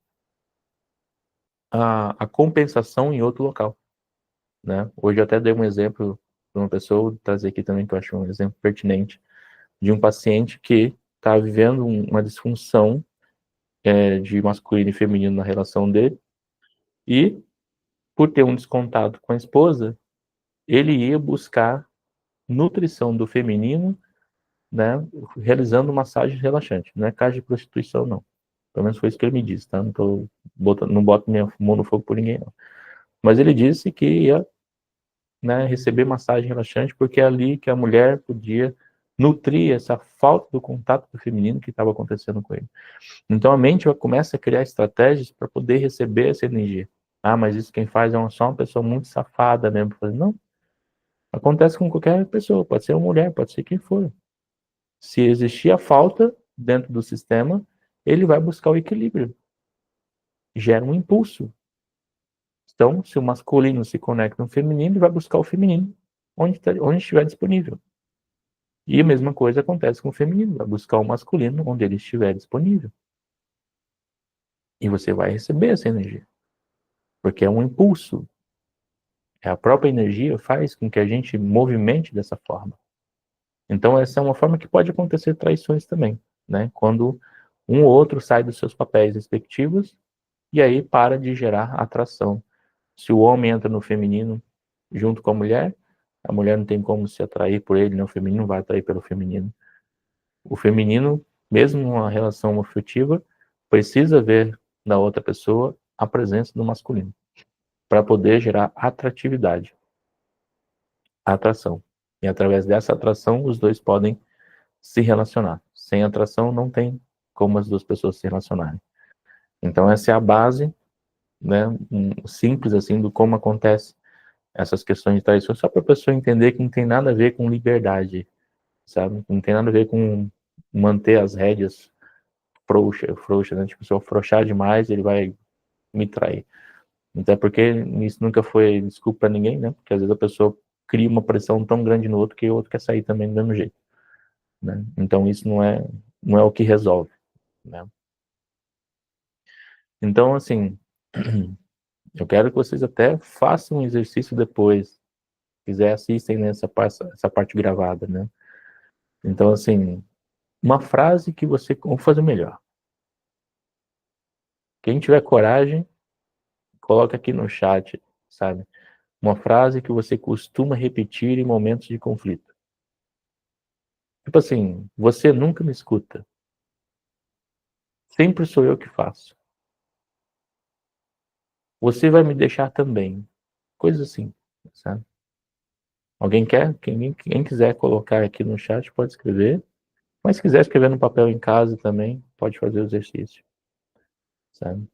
a compensação em outro local, né? Hoje eu até dei um exemplo para uma pessoa, vou trazer aqui também, que eu acho um exemplo pertinente, de um paciente que está vivendo uma disfunção de masculino e feminino na relação dele, e por ter um descontato com a esposa, ele ia buscar nutrição do feminino, né, realizando massagem relaxante. Não é caso de prostituição, não. Pelo menos foi isso que ele me disse, tá? Não boto minha mão no fogo por ninguém, não. Mas ele disse que ia, né, receber massagem relaxante porque é ali que a mulher podia nutrir essa falta do contato do feminino que estava acontecendo com ele. Então a mente começa a criar estratégias para poder receber essa energia. Ah, mas isso quem faz é só uma pessoa muito safada mesmo. Não, acontece com qualquer pessoa, pode ser uma mulher, pode ser quem for. Se existir a falta dentro do sistema, ele vai buscar o equilíbrio. Gera um impulso. Então, se o masculino se conecta no feminino, ele vai buscar o feminino onde estiver disponível. E a mesma coisa acontece com o feminino, vai buscar o masculino onde ele estiver disponível. E você vai receber essa energia. Porque é um impulso. A própria energia faz com que a gente movimente dessa forma. Então, essa é uma forma que pode acontecer traições também, né? Quando um ou outro sai dos seus papéis respectivos e aí para de gerar atração. Se o homem entra no feminino junto com a mulher não tem como se atrair por ele, né? O feminino vai atrair pelo feminino. O feminino, mesmo numa relação afetiva, precisa ver na outra pessoa a presença do masculino para poder gerar atratividade, atração. E através dessa atração, os dois podem se relacionar. Sem atração, não tem como as duas pessoas se relacionarem. Então, essa é a base, né, simples assim, do como acontece essas questões de traição, só para a pessoa entender que não tem nada a ver com liberdade, sabe? Não tem nada a ver com manter as rédeas frouxa, né? Tipo, se eu afrouxar demais, ele vai me trair. Até porque isso nunca foi desculpa para ninguém, né? Porque às vezes a pessoa cria uma pressão tão grande no outro que o outro quer sair também do mesmo jeito, né? Então isso não é o que resolve, né? Então, assim, eu quero que vocês até façam um exercício depois, se quiser assistem nessa essa parte gravada, né? Então, assim, uma frase que você, vamos fazer melhor. Quem tiver coragem, coloca aqui no chat, sabe? Uma frase que você costuma repetir em momentos de conflito. Tipo assim, você nunca me escuta. Sempre sou eu que faço. Você vai me deixar também. Coisa assim, sabe? Alguém quer? Quem quiser colocar aqui no chat pode escrever. Mas se quiser escrever no papel em casa também, pode fazer o exercício, sabe?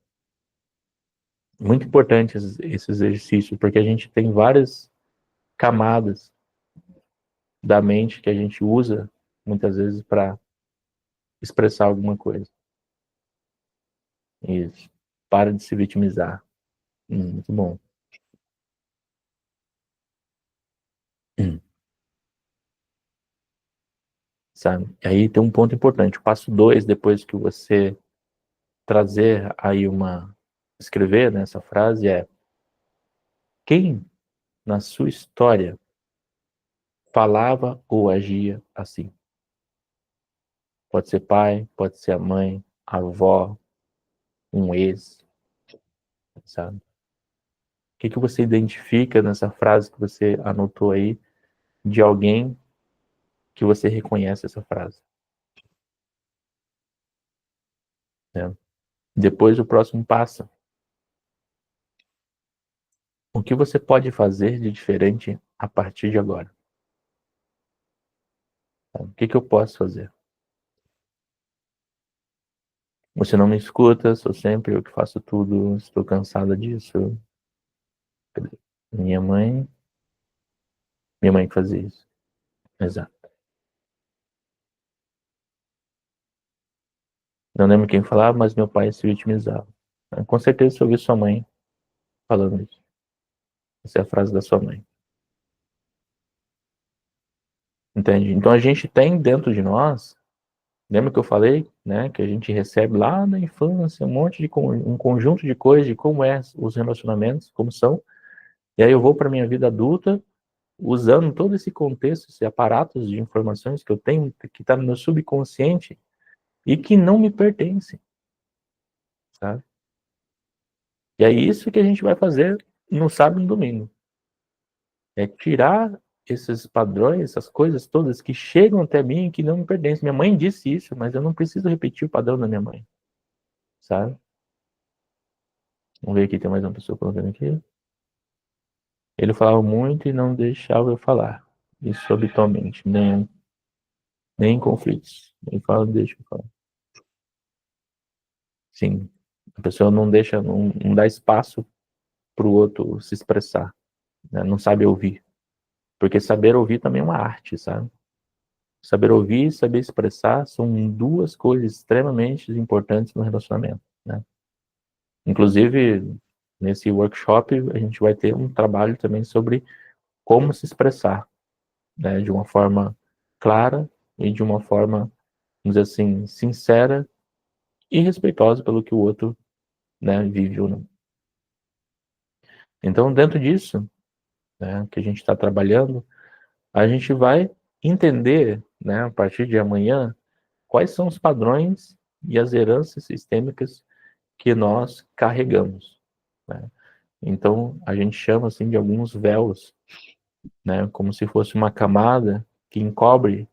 Muito importante esse exercício, porque a gente tem várias camadas da mente que a gente usa muitas vezes para expressar alguma coisa. Isso. Para de se vitimizar. Muito bom. Hum. Sabe? E aí tem um ponto importante. O passo 2, depois que você trazer aí escrever nessa frase é: quem na sua história falava ou agia assim? Pode ser pai, pode ser a mãe, a avó, um ex, sabe? que você identifica nessa frase que você anotou aí de alguém que você reconhece essa frase? Né? Depois o próximo passo. O que você pode fazer de diferente a partir de agora? O que eu posso fazer? Você não me escuta, sou sempre eu que faço tudo, estou cansada disso. Minha mãe, minha mãe que fazia isso. Exato. Não lembro quem falava, mas meu pai se vitimizava. Com certeza você ouviu sua mãe falando isso. Essa é a frase da sua mãe. Entende? Então a gente tem dentro de nós, lembra que eu falei, né, que a gente recebe lá na infância um monte de um conjunto de coisas de como é os relacionamentos, como são, e aí eu vou para minha vida adulta usando todo esse contexto, esse aparato de informações que eu tenho, que está no meu subconsciente e que não me pertence, sabe? E é isso que a gente vai fazer no sábado e no domingo. É tirar esses padrões, essas coisas todas que chegam até mim e que não me pertencem. Minha mãe disse isso, mas eu não preciso repetir o padrão da minha mãe, sabe? Vamos ver aqui, tem mais uma pessoa colocando aqui. Ele falava muito e não deixava eu falar. Isso habitualmente, nem em conflitos. Ele fala, deixa eu falar. Sim, a pessoa não deixa, não dá espaço para o outro se expressar, né? Não sabe ouvir. Porque saber ouvir também é uma arte, sabe? Saber ouvir e saber expressar são duas coisas extremamente importantes no relacionamento, né? Inclusive, nesse workshop, a gente vai ter um trabalho também sobre como se expressar, né? De uma forma clara e de uma forma, vamos dizer assim, sincera e respeitosa pelo que o outro, né, vive ou não. Então, dentro disso, né, que a gente está trabalhando, a gente vai entender, né, a partir de amanhã, quais são os padrões e as heranças sistêmicas que nós carregamos, né? Então, a gente chama assim de alguns véus, né, como se fosse uma camada que encobre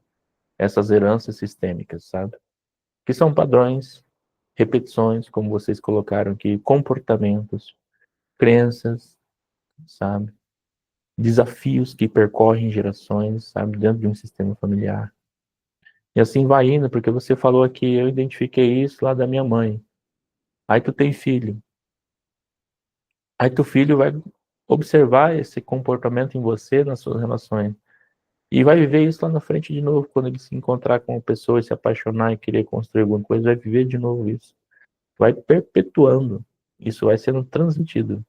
essas heranças sistêmicas, sabe? Que são padrões, repetições, como vocês colocaram aqui, comportamentos, crenças, sabe? Desafios que percorrem gerações, sabe, dentro de um sistema familiar. E assim vai indo, porque você falou aqui, eu identifiquei isso lá da minha mãe. Aí tu tem filho. Aí teu filho vai observar esse comportamento em você, nas suas relações. E vai viver isso lá na frente de novo, quando ele se encontrar com uma pessoa, se apaixonar e querer construir alguma coisa, vai viver de novo isso. Vai perpetuando. Isso vai sendo transmitido.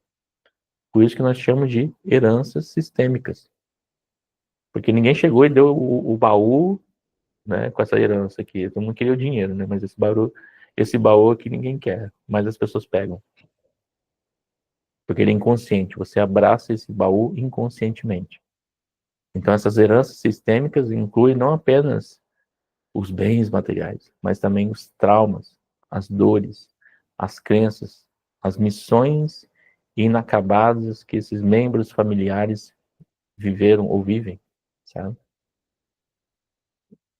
Por isso que nós chamamos de heranças sistêmicas. Porque ninguém chegou e deu o baú, né, com essa herança aqui. Todo mundo queria o dinheiro, né? Mas esse baú aqui ninguém quer, mas as pessoas pegam. Porque ele é inconsciente. Você abraça esse baú inconscientemente. Então, essas heranças sistêmicas incluem não apenas os bens materiais, mas também os traumas, as dores, as crenças, as missões inacabadas que esses membros familiares viveram ou vivem, sabe?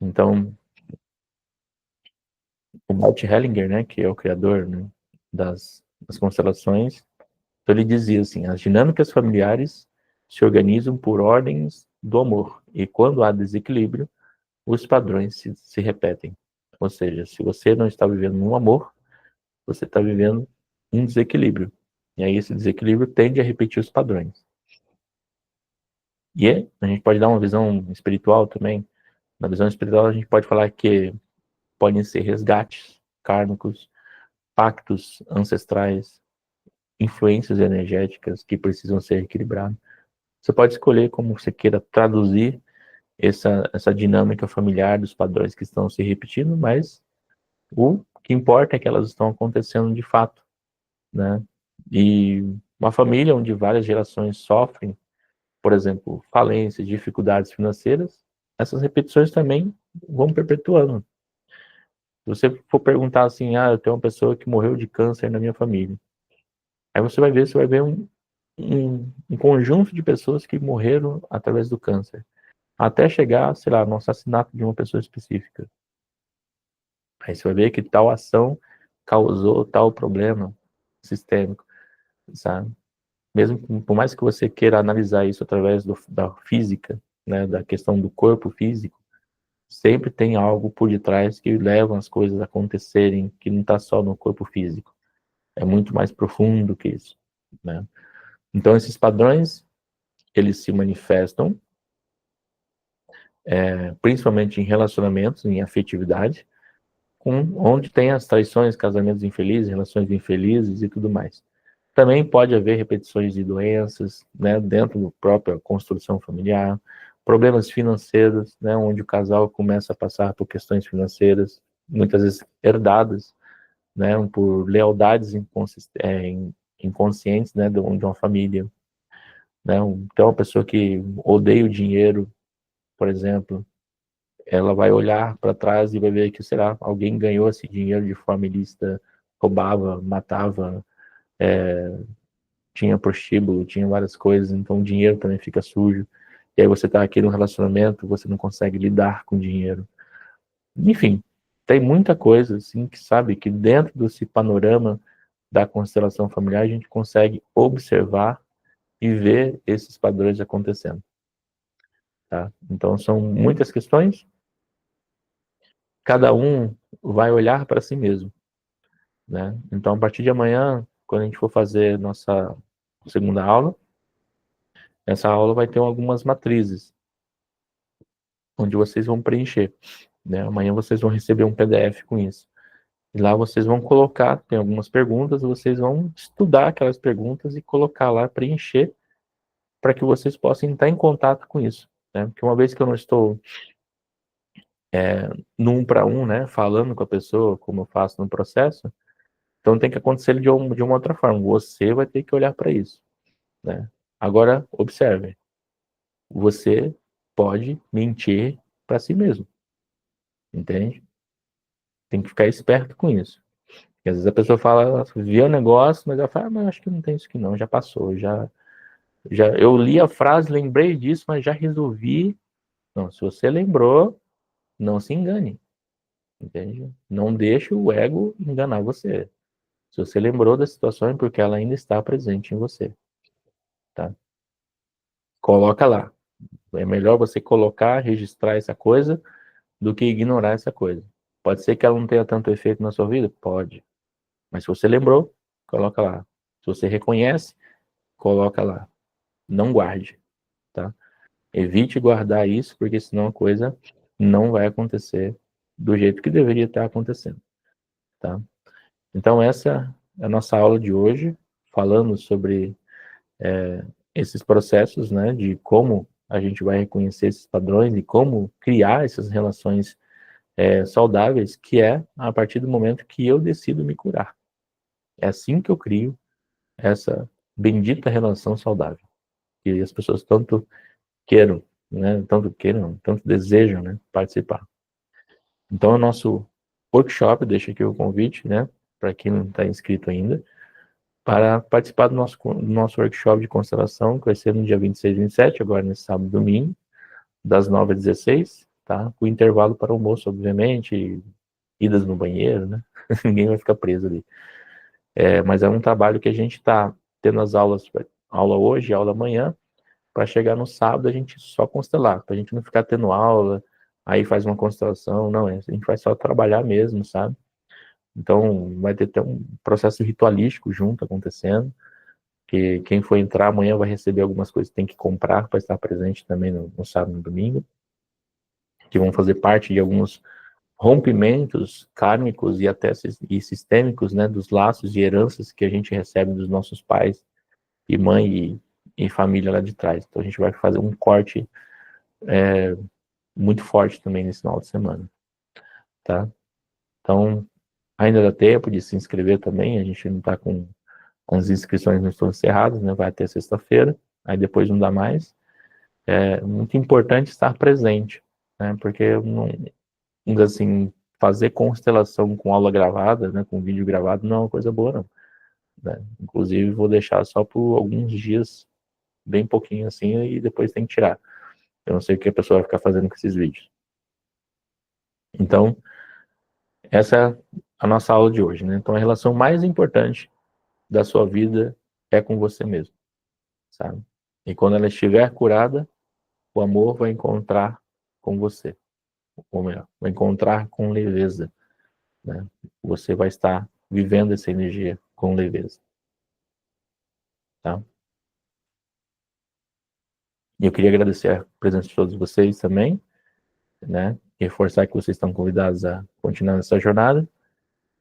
Então, o Bert Hellinger, né, que é o criador, né, das constelações, então ele dizia assim: as dinâmicas familiares se organizam por ordens do amor, e quando há desequilíbrio, os padrões se repetem. Ou seja, se você não está vivendo um amor, você está vivendo um desequilíbrio. E aí esse desequilíbrio tende a repetir os padrões. E a gente pode dar uma visão espiritual também. Na visão espiritual a gente pode falar que podem ser resgates kármicos, pactos ancestrais, influências energéticas que precisam ser equilibradas. Você pode escolher como você queira traduzir essa dinâmica familiar dos padrões que estão se repetindo, mas o que importa é que elas estão acontecendo de fato, né? E uma família onde várias gerações sofrem, por exemplo, falências, dificuldades financeiras, essas repetições também vão perpetuando. Se você for perguntar assim, eu tenho uma pessoa que morreu de câncer na minha família. Aí você vai ver um conjunto de pessoas que morreram através do câncer, até chegar, sei lá, no assassinato de uma pessoa específica. Aí você vai ver que tal ação causou tal problema sistêmico, sabe? Mesmo por mais que você queira analisar isso através da física, né, da questão do corpo físico, sempre tem algo por detrás que leva as coisas a acontecerem, que não está só no corpo físico. É muito mais profundo que isso, né? Então, esses padrões, eles se manifestam, principalmente em relacionamentos, em afetividade, onde tem as traições, casamentos infelizes, relações infelizes e tudo mais. Também pode haver repetições de doenças, né, dentro da própria construção familiar, problemas financeiros, né, onde o casal começa a passar por questões financeiras, muitas vezes herdadas, né, por lealdades inconscientes, né, de uma família, né. Então, uma pessoa que odeia o dinheiro, por exemplo, ela vai olhar para trás e vai ver que, sei lá, alguém ganhou esse dinheiro de forma ilícita, roubava, matava, tinha prostíbulo, tinha várias coisas, então o dinheiro também fica sujo. E aí você está aqui no relacionamento, você não consegue lidar com dinheiro. Enfim, tem muita coisa, assim, que sabe que dentro desse panorama da constelação familiar a gente consegue observar e ver esses padrões acontecendo, tá? Então são muitas questões, cada um vai olhar para si mesmo, né? Então a partir de amanhã, quando a gente for fazer nossa segunda aula, essa aula vai ter algumas matrizes, onde vocês vão preencher, né? Amanhã vocês vão receber um PDF com isso. E lá vocês vão colocar, tem algumas perguntas, vocês vão estudar aquelas perguntas e colocar lá, preencher, para que vocês possam estar em contato com isso, né? Porque uma vez que eu não estou no 1 para 1, né, falando com a pessoa, como eu faço no processo, então tem que acontecer de uma outra forma. Você vai ter que olhar para isso, né? Agora, observe, você pode mentir para si mesmo, entende? Tem que ficar esperto com isso. Porque às vezes a pessoa fala, vê o negócio, mas ela fala, mas acho que não tem isso aqui não, já passou, já eu li a frase, lembrei disso, mas já resolvi. Não, se você lembrou, não se engane, entende? Não deixe o ego enganar você. Se você lembrou da situação é porque ela ainda está presente em você, tá? Coloca lá. É melhor você colocar, registrar essa coisa, do que ignorar essa coisa. Pode ser que ela não tenha tanto efeito na sua vida? Pode. Mas se você lembrou, coloca lá. Se você reconhece, coloca lá. Não guarde, tá? Evite guardar isso, porque senão a coisa não vai acontecer do jeito que deveria estar acontecendo, tá? Então essa é a nossa aula de hoje, falando sobre esses processos, né, de como a gente vai reconhecer esses padrões e como criar essas relações saudáveis, que é a partir do momento que eu decido me curar. É assim que eu crio essa bendita relação saudável, que as pessoas tanto queiram, né, tanto desejam, né, participar. Então, o nosso workshop, deixa aqui o convite, né, para quem não está inscrito ainda, para participar do nosso workshop de constelação, que vai ser no dia 26 e 27, agora nesse sábado e domingo, das 9 às 16, tá? Com intervalo para almoço, obviamente, idas no banheiro, né? Ninguém vai ficar preso ali. Mas é um trabalho que a gente está tendo as aulas, aula hoje, aula amanhã, para chegar no sábado a gente só constelar, para a gente não ficar tendo aula, aí faz uma constelação, não, a gente vai só trabalhar mesmo, sabe? Então vai ter até um processo ritualístico junto acontecendo, que quem for entrar amanhã vai receber algumas coisas que tem que comprar para estar presente também no sábado e no domingo, que vão fazer parte de alguns rompimentos kármicos e até sistêmicos, né, dos laços e heranças que a gente recebe dos nossos pais e mãe e família lá de trás. Então a gente vai fazer um corte muito forte também nesse final de semana, tá? Então ainda dá tempo de se inscrever também, a gente não está com as inscrições não estão encerradas, né? Vai até sexta-feira, aí depois não dá mais. É muito importante estar presente, né? Porque não, assim, fazer constelação com aula gravada, né? Com vídeo gravado não é uma coisa boa, não. né? Inclusive, vou deixar só por alguns dias, bem pouquinho assim, e depois tem que tirar. Eu não sei o que a pessoa vai ficar fazendo com esses vídeos. Então, essa é a nossa aula de hoje, né? Então, a relação mais importante da sua vida é com você mesmo, sabe? E quando ela estiver curada, o amor vai encontrar com você. Ou melhor, vai encontrar com leveza, né? Você vai estar vivendo essa energia com leveza, tá? E eu queria agradecer a presença de todos vocês também, né? E reforçar que vocês estão convidados a continuar nessa jornada.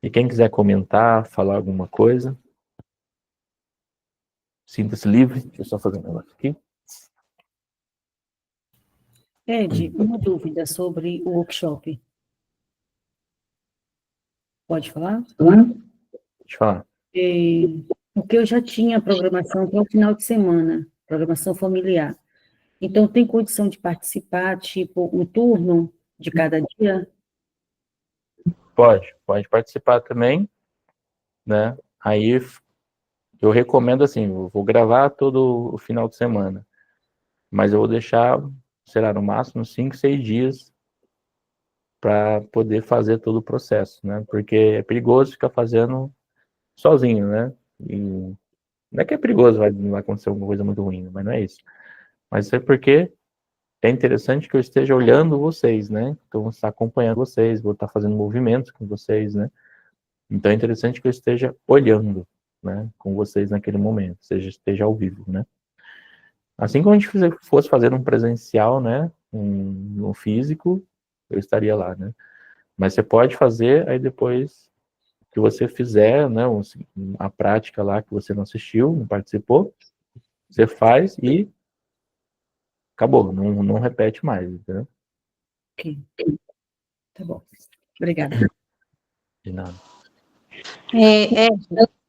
E quem quiser comentar, falar alguma coisa, sinta-se livre. Deixa eu só fazer um negócio aqui. Ed, uma dúvida sobre o workshop. Pode falar? Deixa eu falar. Porque eu já tinha programação para o final de semana, programação familiar. Então, tem condição de participar, tipo, um turno de cada dia? Pode participar também, né? Aí eu recomendo assim, eu vou gravar todo o final de semana, mas eu vou deixar, será no máximo 5, 6 dias para poder fazer todo o processo, né? Porque é perigoso ficar fazendo sozinho, né? E não é que é perigoso, vai acontecer alguma coisa muito ruim, mas não é isso. Mas é porque é interessante que eu esteja olhando vocês, né? Então, vou estar acompanhando vocês, vou estar fazendo movimentos com vocês, né? Então, é interessante que eu esteja olhando, né? Com vocês naquele momento, seja esteja ao vivo, né? Assim como a gente fosse fazer um presencial, né? Um físico, eu estaria lá, né? Mas você pode fazer, aí depois que você fizer, né? A prática lá que você não assistiu, não participou, você faz e acabou, não repete mais, entendeu? Ok, tá bom. Obrigada. De nada.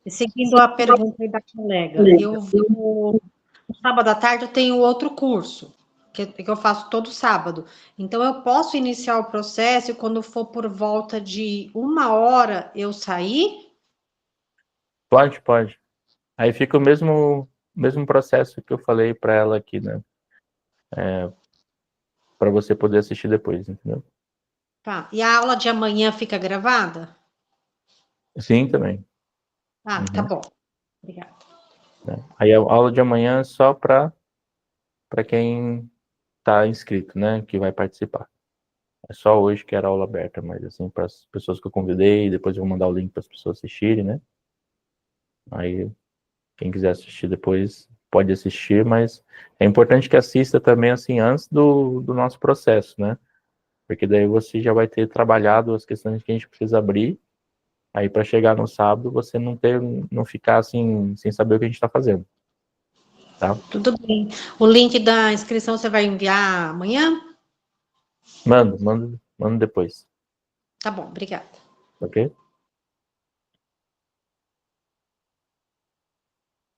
Seguindo a pergunta aí da colega, no sábado à tarde eu tenho outro curso, que eu faço todo sábado. Então, eu posso iniciar o processo e quando for por volta de 1 hora eu sair? Pode. Aí fica o mesmo processo que eu falei para ela aqui, né? Para você poder assistir depois, entendeu? Tá. E a aula de amanhã fica gravada? Sim, também. Ah, tá bom. Obrigada. Né? Aí a aula de amanhã é só para quem está inscrito, né? Que vai participar. É só hoje que era aula aberta, mas assim, para as pessoas que eu convidei, depois eu vou mandar o link para as pessoas assistirem, né? Aí, quem quiser assistir depois, pode assistir, mas é importante que assista também, assim, antes do nosso processo, né? Porque daí você já vai ter trabalhado as questões que a gente precisa abrir, aí para chegar no sábado você não ficar assim, sem saber o que a gente está fazendo, tá? Tudo bem. O link da inscrição você vai enviar amanhã? Mando depois, Tá bom, obrigada. ok?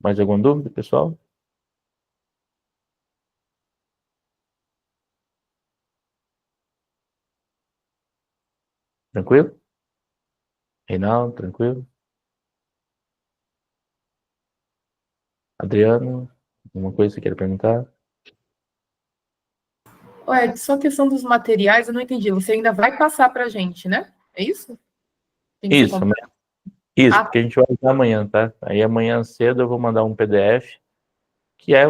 Mais alguma dúvida, pessoal? Tranquilo? Reinaldo, tranquilo? Adriano, alguma coisa que você queira perguntar? Ué, só a questão dos materiais, eu não entendi. Você ainda vai passar para a gente, né? É isso? Tem que ser Isso, comprado. porque a gente vai usar amanhã, tá? Aí amanhã cedo eu vou mandar um PDF, que é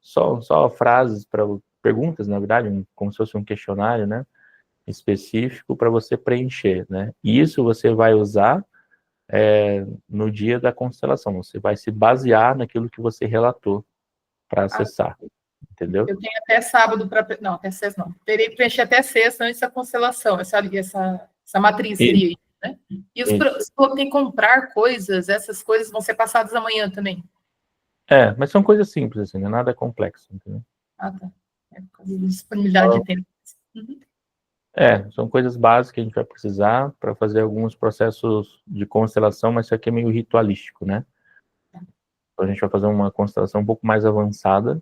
só frases para perguntas, na verdade, como se fosse um questionário, né? Específico para você preencher, né? E isso você vai usar no dia da constelação. Você vai se basear naquilo que você relatou para acessar, entendeu? Eu tenho até sábado para. Não, até sexta não. Terei que preencher até sexta antes da constelação. Essa matriz seria isso, né? E se eu tenho que comprar coisas, essas coisas vão ser passadas amanhã também. Mas são coisas simples, assim, não é nada complexo, entendeu? Ah, tá. É por causa da disponibilidade de tempo. Uhum. São coisas básicas que a gente vai precisar para fazer alguns processos de constelação, mas isso aqui é meio ritualístico, né? Então a gente vai fazer uma constelação um pouco mais avançada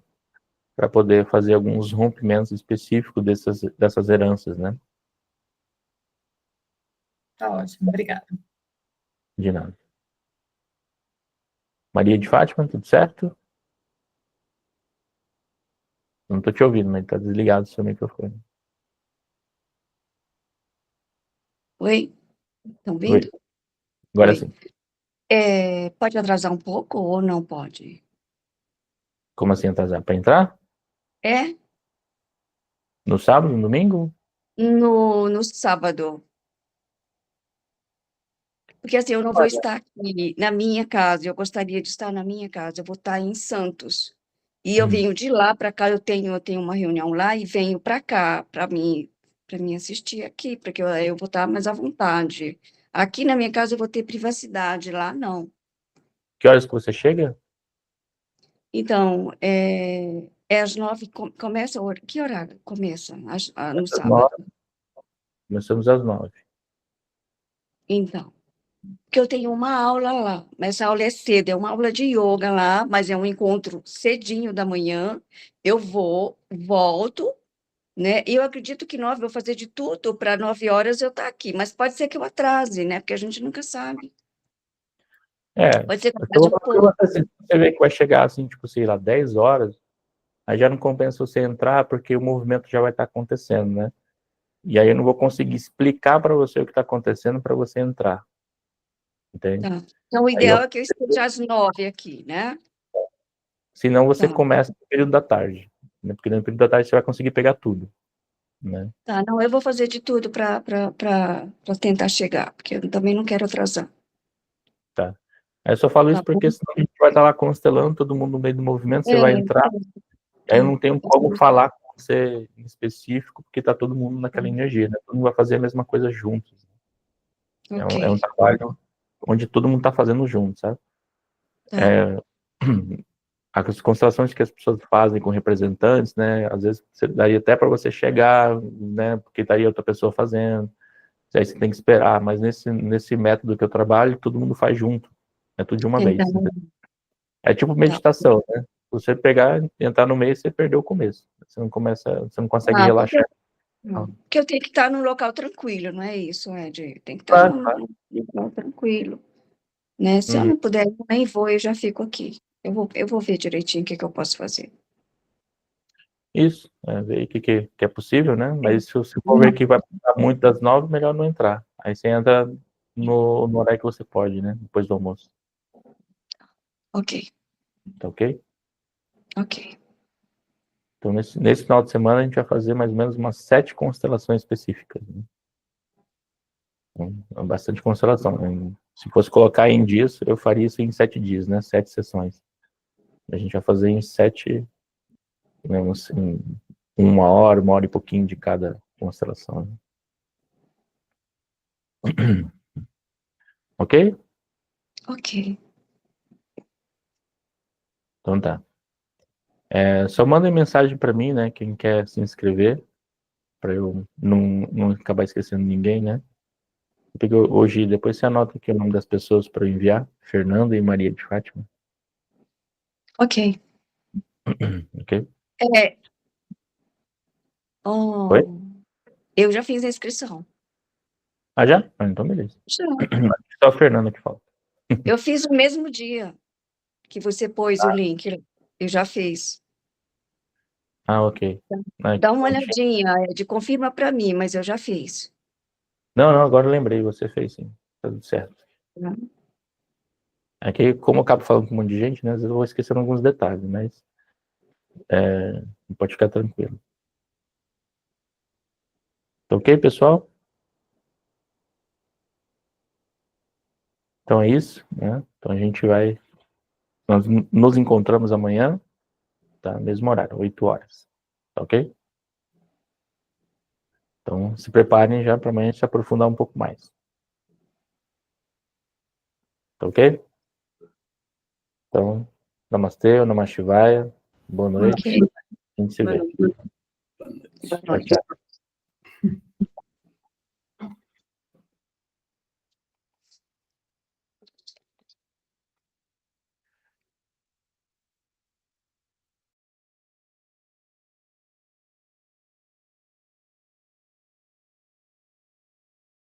para poder fazer alguns rompimentos específicos dessas heranças, né? Tá ótimo, obrigada. De nada. Maria de Fátima, tudo certo? Não tô te ouvindo, mas tá desligado o seu microfone. Oi, estão Oi, vendo? agora Oi. sim. Pode atrasar um pouco ou não pode? Como assim atrasar? Para entrar? É, No sábado, no domingo? no sábado. Porque assim, eu não vou Olha, estar aqui na minha casa, eu gostaria de estar na minha casa, eu vou estar em Santos. E eu hum, venho de lá para cá, eu tenho uma reunião lá e venho para cá, para mim assistir aqui, porque eu vou estar mais à vontade. Aqui na minha casa eu vou ter privacidade, lá não. que horas que você chega? Então, é às 9, começa, que horário começa no Às sábado? 9. Começamos às 9. Então, porque eu tenho uma aula lá, mas essa aula é cedo, é uma aula de yoga lá, mas é um encontro cedinho da manhã. Eu vou, volto, né? E eu acredito que 9, eu vou fazer de tudo para 9 horas eu estar aqui, mas pode ser que eu atrase, né? Porque a gente nunca sabe. É, Pode ser que eu eu atrase vou um falar pra pouco. você, se você vê que vai chegar assim, tipo, sei lá, 10 horas, aí já não compensa você entrar, porque o movimento já vai estar acontecendo, né? E aí eu não vou conseguir explicar para você o que está acontecendo para você entrar, entende? Tá. Então, o Aí ideal eu, é que eu esteja às 9 aqui, né? senão você Tá. começa no período da tarde, né? Porque no período da tarde você vai conseguir pegar tudo, né? Tá, não, eu vou fazer de tudo para tentar chegar, porque eu também não quero atrasar. Tá. Aí eu só falo Tá isso bom? porque senão a gente vai estar lá constelando, todo mundo no meio do movimento, você vai É, entrar, aí eu tá. não tenho como falar com você em específico, porque tá todo mundo naquela energia, né? Todo mundo vai fazer a mesma coisa juntos. Ok, É um trabalho onde todo mundo está fazendo junto, sabe? tá. As constelações que as pessoas fazem com representantes, né? Às vezes daria até para você chegar, né? Porque estaria outra pessoa fazendo. Aí você tem que esperar. Mas nesse método que eu trabalho, todo mundo faz junto. É tudo de uma Tentar, vez. É tipo tá. meditação, né? Se você pegar, entrar no meio, você perdeu o começo. Você não consegue Ah, porque, relaxar. porque eu tenho que estar num local tranquilo, não é isso, Ed? Tem que estar Claro, num claro. local tranquilo, né? Se eu Uhum. não puder, eu nem vou, eu já fico aqui. Eu vou ver direitinho o que eu posso fazer. Isso, ver o que é possível, né? Mas se você for ver que vai passar muito das 9, melhor não entrar. Aí você entra no horário que você pode, né? Depois do almoço. Ok, Tá ok? ok. Então, nesse final de semana, a gente vai fazer mais ou menos umas 7 constelações específicas, né? Então, é bastante constelação, né? Se fosse colocar em dias, eu faria isso em 7 dias, né? 7 sessões. A gente vai fazer em 7, né? Em 1 hora e pouquinho de cada constelação, né? Ok? Ok, Então tá. Só mandem mensagem para mim, né? Quem quer se inscrever, para eu não acabar esquecendo ninguém, né? Porque hoje, depois você anota aqui o nome das pessoas para eu enviar: Fernanda e Maria de Fátima, ok. ok? É, Oi? oh, eu já fiz a inscrição. Ah, já? Ah, então beleza. Já. Só a Fernanda que falta. Eu fiz o mesmo dia que você pôs o link. Eu já fiz. Ah, ok. Ah, Dá uma então, olhadinha, Ed, confirma para mim, mas eu já fiz. não, agora eu lembrei, você fez sim. Tá tudo certo. Tá? É que, como eu acabo falando com um monte de gente, né? Às vezes eu vou esquecendo alguns detalhes, mas pode ficar tranquilo. Tá ok, pessoal? Então é isso, né? Então a gente vai. Nós nos encontramos amanhã, tá? Mesmo horário, 8 horas. Tá ok? Então se preparem já para amanhã se aprofundar um pouco mais. Tá ok? Então, namastê, namashivaya, boa noite. Ok. A gente se Boa vê. noite. Boa Tchau, noite. tchau.